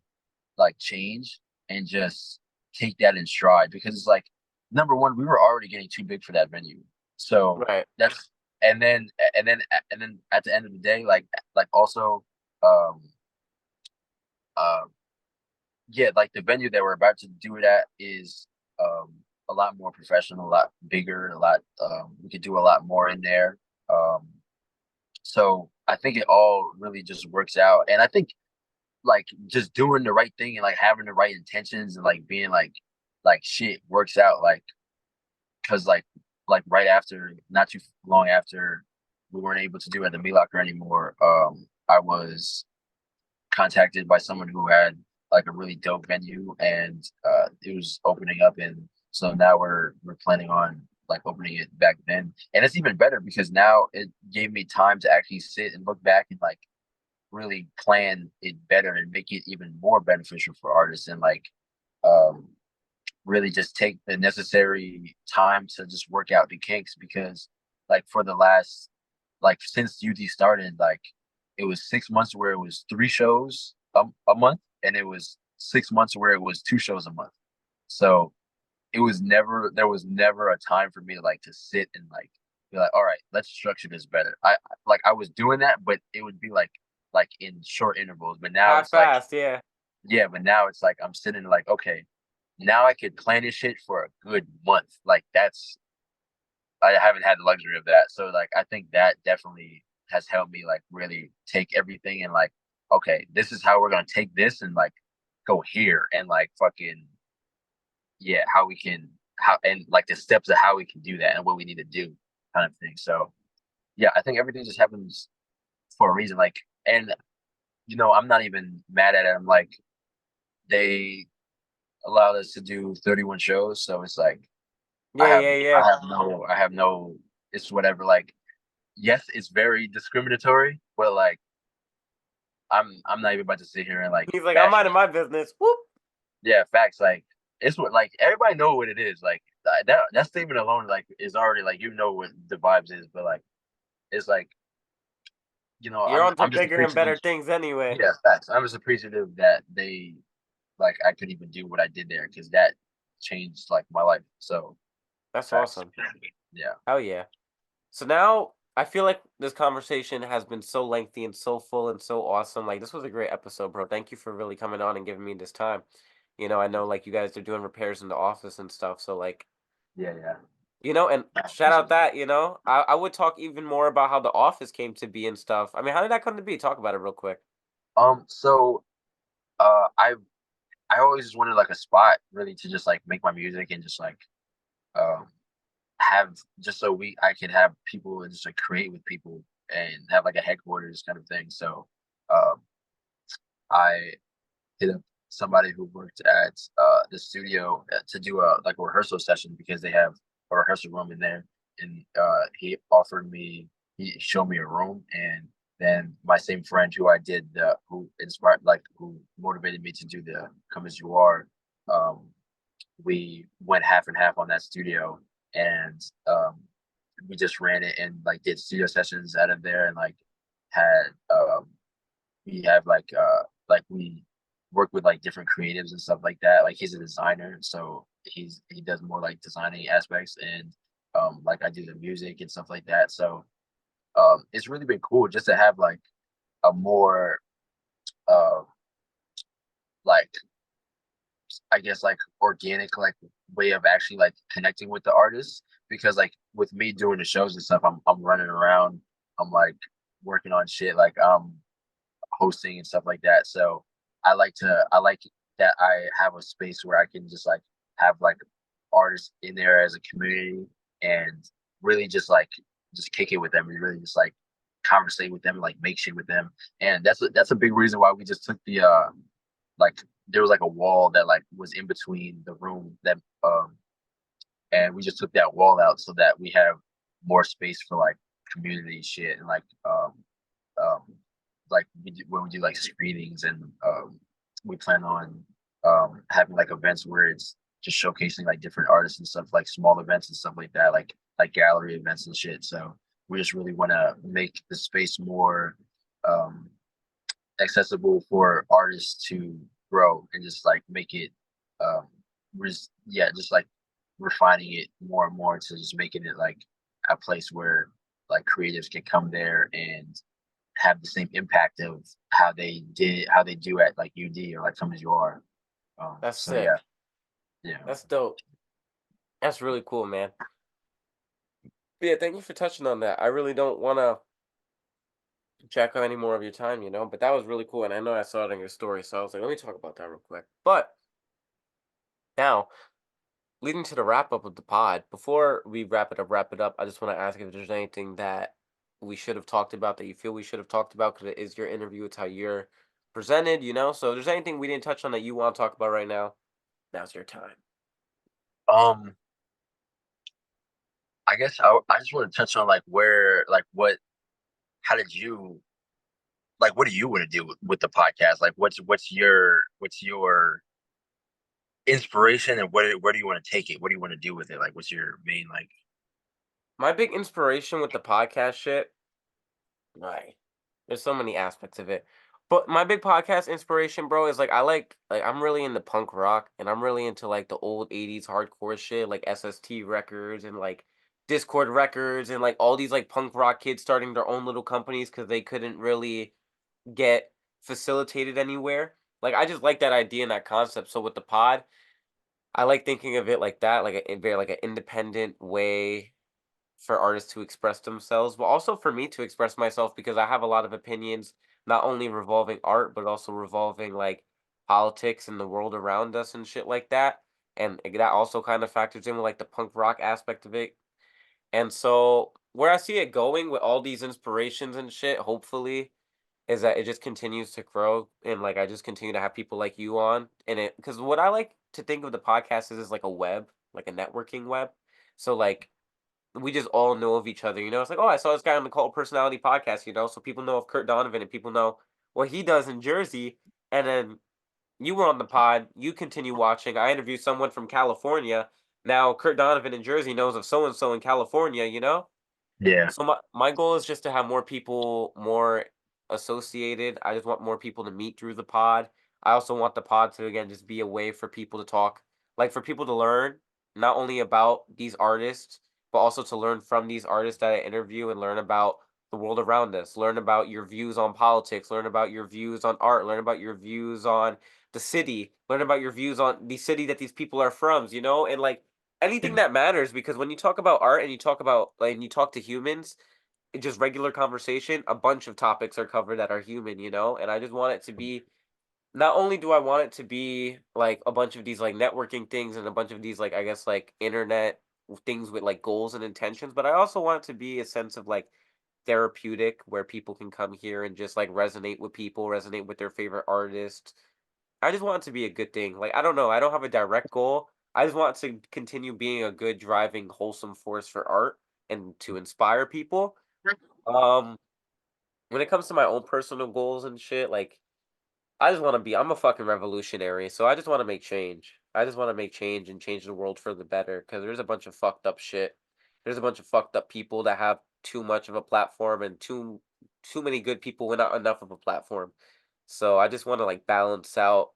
like change and just take that in stride because it's like number one, we were already getting too big for that venue. So Right. that's and then at the end of the day, like also um uh yeah, like the venue that we're about to do it at is um a lot more professional, a lot bigger, a lot we could do a lot more in there. Um so I think it all really just works out. And I think like just doing the right thing and like having the right intentions and like being like shit works out like because like right after not too long after we weren't able to do it at the B Locker anymore I was contacted by someone who had like a really dope venue and it was opening up and so now we're planning on like opening it back then and it's even better because now it gave me time to actually sit and look back and like really plan it better and make it even more beneficial for artists and like um really just take the necessary time to just work out the kinks because like for the last like since UD started like it was 6 months where it was three shows a month and it was 6 months where it was two shows a month so it was never there was never a time for me to like to sit and like be like all right let's structure this better like I was doing that but it would be like in short intervals but now Half it's like fast, yeah. yeah but now it's like I'm sitting like okay now I could plan this shit for a good month like that's I haven't had the luxury of that so like I think that definitely has helped me like really take everything and like okay this is how we're gonna take this and like go here and like fucking yeah, how we can how and like the steps of how we can do that and what we need to do kind of thing. So yeah, I think everything just happens for a reason. Like and I'm not even mad at it. I'm like they allowed us to do 31 shows. So it's like Yeah, yeah, yeah. I have no. It's whatever. Like, yes, it's very discriminatory, but like, I'm not even about to sit here and like He's like, I'm bash minding it. my business. Whoop. Yeah, facts. Like, it's what like everybody know what it is. Like that statement alone, like, is already like you know what the vibes is. But like, it's like You're on to I'm just bigger and appreciative. better things anyway. Yeah, facts. I'm just appreciative that they like I could even do what I did there because that changed like my life. So That's facts. awesome. Yeah. Hell yeah. So now I feel like this conversation has been so lengthy and so full and so awesome. Like this was a great episode, bro. Thank you for really coming on and giving me this time. I know like you guys are doing repairs in the office and stuff. So like, Yeah, yeah. and I shout out appreciate it. that, I would talk even more about how the office came to be and stuff. I mean, how did that come to be? Talk about it real quick. So uh I I always just wanted like a spot really to just like make my music and just like um have just so we I can have people and just like create with people and have like a headquarters kind of thing. So um I hit up somebody who worked at the studio to do a like a rehearsal session because they have a rehearsal room in there, and he showed me a room, and then my same friend who I did who inspired like who motivated me to do the Come As You Are, um, we went half and half on that studio, and we just ran it and like did studio sessions out of there and like had we have like we work with like different creatives and stuff like that. Like he's a designer, so he does more like designing aspects, and like I do the music and stuff like that. So it's really been cool just to have like a more uh like I guess like organic like way of actually like connecting with the artists, because like with me doing the shows and stuff, I'm running around, I'm like working on shit, like hosting and stuff like that. So I like that I have a space where I can just like have like artists in there as a community and really just kick it with them and really just like conversate with them and like make shit with them. And that's a big reason why we just took the like there was like a wall that like was in between the room that and we just took that wall out so that we have more space for like community shit and um like when we do like screenings, and we plan on having like events where it's just showcasing like different artists and stuff, like small events and stuff like that, like gallery events and shit. So we just really want to make the space more um accessible for artists to grow and just like make it um yeah, just like refining it more and more to just making it like a place where like creatives can come there and have the same impact of how they do at like UD or like Come As You Are. That's So yeah, sick. yeah. That's dope. That's really cool, man. But yeah, thank you for touching on that. I really don't want to check on any more of your time, but that was really cool. And I know I saw it in your story. So I was like, let me talk about that real quick. But now, leading to the wrap up of the pod, before we wrap it up, I just want to ask if there's anything that we should have talked about that you feel we should have talked about because it is your interview. It's how you're presented. So if there's anything we didn't touch on that you want to talk about right now, now's your time. Um, I guess I just want to touch on like where like what how did you like what do you want to do with the podcast? Like what's your inspiration, and where do you want to take it? What do you want to do with it? Like what's your main like My big inspiration with the podcast shit, right? There's so many aspects of it. But my big podcast inspiration, bro, is like I'm really into punk rock and I'm really into like the old 80s hardcore shit, like SST records and like Discord records and like all these like punk rock kids starting their own little companies because they couldn't really get facilitated anywhere. Like I just like that idea and that concept. So with the pod, I like thinking of it like that, like a very like an independent way for artists to express themselves, but also for me to express myself because I have a lot of opinions, not only revolving art, but also revolving like politics and the world around us and shit like that. And that also kind of factors in with like the punk rock aspect of it. And so where I see it going with all these inspirations and shit, hopefully, is that it just continues to grow and like I just continue to have people like you on and it because what I like to think of the podcast is like a web, like a networking web. So like we just all know of each other, you know? It's like, "Oh, I saw this guy on the Cult Personality podcast," you know? So people know of Kurt Donovan and people know what he does in Jersey, and then you were on the pod, you continue watching. I interviewed someone from California. Now Kurt Donovan in Jersey knows of so and so in California, you know? Yeah. So my goal is just to have more people more associated. I just want more people to meet through the pod. I also want the pod to again just be a way for people to talk, like for people to learn not only about these artists, but also to learn from these artists that I interview and learn about the world around us. Learn about your views on politics, learn about your views on art, learn about your views on the city, learn about your views on the city that these people are from, you know? And like anything Yeah. that matters because when you talk about art and you talk about like and you talk to humans in just regular conversation, a bunch of topics are covered that are human, you know? And I just want it to be not only do I want it to be like a bunch of these like networking things and a bunch of these like I guess like internet things with like goals and intentions, but I also want it to be a sense of like therapeutic where people can come here and just like resonate with people, resonate with their favorite artists. I just want it to be a good thing. Like, I don't know. I don't have a direct goal. I just want to continue being a good driving, wholesome force for art and to inspire people. Um, when it comes to my own personal goals and shit, like I just want to be I'm a fucking revolutionary, so I just want to make change. I just want to make change and change the world for the better because there's a bunch of fucked up shit. There's a bunch of fucked up people that have too much of a platform and too many good people with not enough of a platform. So I just want to like balance out,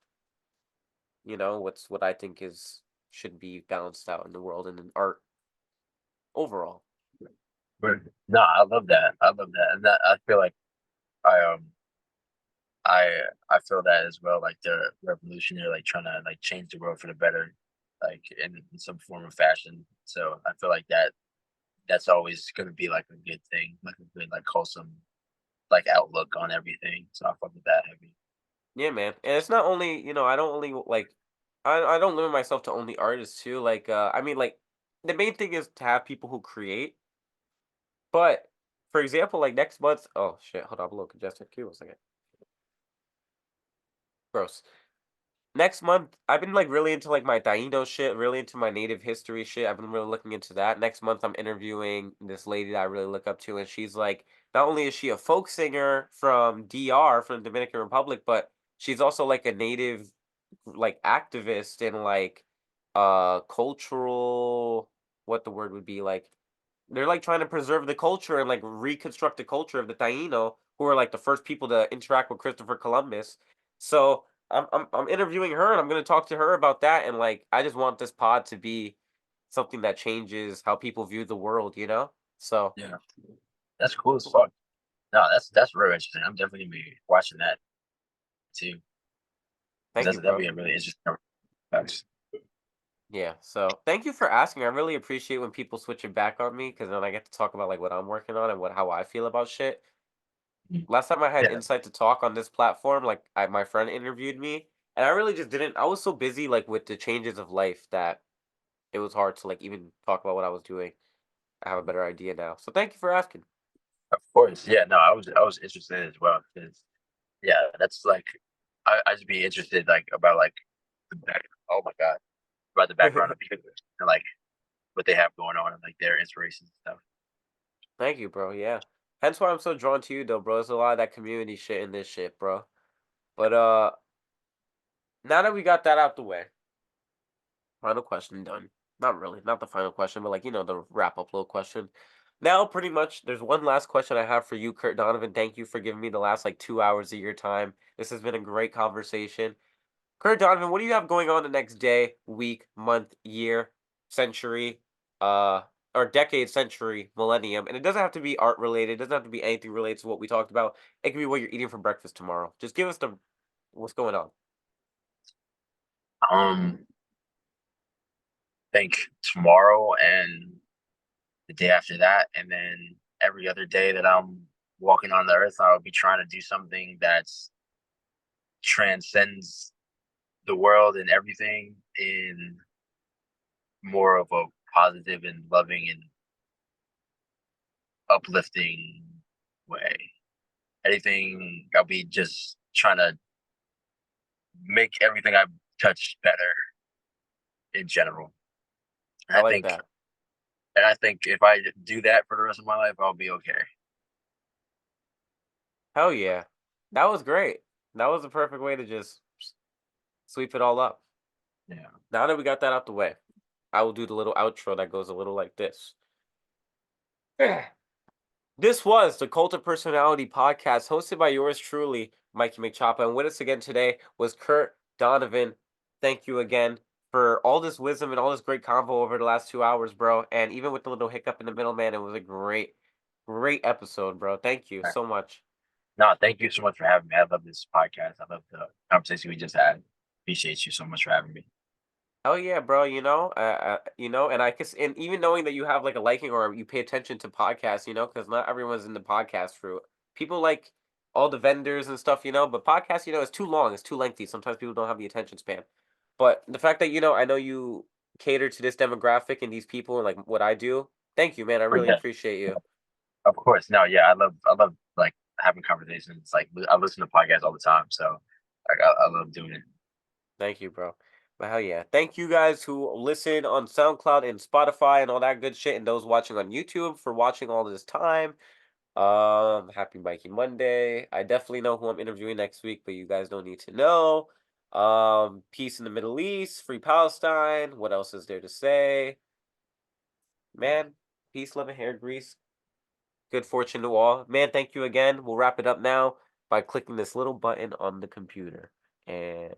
you know, what I think is should be balanced out in the world and in art overall. But no, I love that. I love that, and that I feel like I I feel that as well. Like the revolutionary, like trying to like change the world for the better, like in some form of fashion. So I feel like that's always going to be like a good thing, like a good like wholesome like outlook on everything. So I fuck with that heavy. Yeah, man. And it's not only, you know, I don't only like I don't limit myself to only artists too. Like I mean like the main thing is to have people who create. But for example, like next month, oh shit, hold on, I'm a little congested. Give me a second. Gross. Next month, I've been like really into like my Taino shit, really into my native history shit. I've been really looking into that. Next month, I'm interviewing this lady that I really look up to, and she's like, not only is she a folk singer from DR, from the Dominican Republic, but she's also like a native, like activist and like, cultural, what the word would be like. They're like trying to preserve the culture and like reconstruct the culture of the Taino, who are like the first people to interact with Christopher Columbus. So I'm interviewing her and I'm gonna talk to her about that. And like I just want this pod to be something that changes how people view the world, you know? So Yeah, that's cool as fuck. No, that's real interesting. I'm definitely gonna be watching that too. 'Cause thank you, that'd bro. be a really interesting. Facts. Yeah. So thank you for asking. I really appreciate when people switch it back on me because then I get to talk about like what I'm working on and what how I feel about shit. Mm. Last time I had Yeah, insight to talk on this platform, like my friend interviewed me, and I really just didn't. I was so busy like with the changes of life that it was hard to like even talk about what I was doing. I have a better idea now. So thank you for asking. of course. Yeah, no, I was interested as well because yeah, that's like I just be interested like about like the back. Oh my god, about the background of people and like what they have going on and like their inspirations and stuff. Thank you, bro. Yeah. Hence why I'm so drawn to you, though, bro. There's a lot of that community shit in this shit, bro. But now that we got that out the way, final question done. Not really, not the final question, but like the wrap up little question. Now, pretty much, there's one last question I have for you, Kurt Donovan. Thank you for giving me the last like 2 hours of your time. This has been a great conversation. Kurt Donovan, what do you have going on the next day, week, month, year, century, uh, or decade, century, millennium? And it doesn't have to be art related. It doesn't have to be anything related to what we talked about. It can be what you're eating for breakfast tomorrow. Just give us the what's going on. Um, think tomorrow and the day after that, and then every other day that I'm walking on the earth, I'll be trying to do something that's transcends the world and everything in more of a positive and loving and uplifting way. Anything I'll be just trying to make everything I've touched better in general. And I I like think that. And I think if I do that for the rest of my life, I'll be okay. Hell yeah. That was great. That was the perfect way to just sweep it all up. Yeah. Now that we got that out the way, I will do the little outro that goes a little like this. This was the Cult of Personality podcast hosted by yours truly, Mikeymcchoppa. And with us again today was Kurt Donovan. Thank you again for all this wisdom and all this great convo over the last 2 hours, bro. And even with the little hiccup in the middle, man, it was a great, great episode, bro. Thank you All right. so much. No, thank you so much for having me. I love this podcast. I love the conversation we just had. Appreciate you so much for having me. Oh yeah, bro. And I guess, and even knowing that you have like a liking or you pay attention to podcasts, because not everyone's in the podcast route. People like all the vendors and stuff, but podcasts, it's too long, it's too lengthy. Sometimes people don't have the attention span. But the fact that I know you cater to this demographic and these people and like what I do. Thank you, man. I Oh really yeah, appreciate you. of course. No, yeah, I love like having conversations. Like I listen to podcasts all the time, so like I love doing it. Thank you, bro. But hell yeah. Thank you guys who listen on SoundCloud and Spotify and all that good shit, and those watching on YouTube for watching all this time. Happy Mikey Monday. I definitely know who I'm interviewing next week, but you guys don't need to know. Peace in the Middle East, free Palestine. What else is there to say? Man, peace, love, and hair grease. Good fortune to all. Man, thank you again. We'll wrap it up now by clicking this little button on the computer. And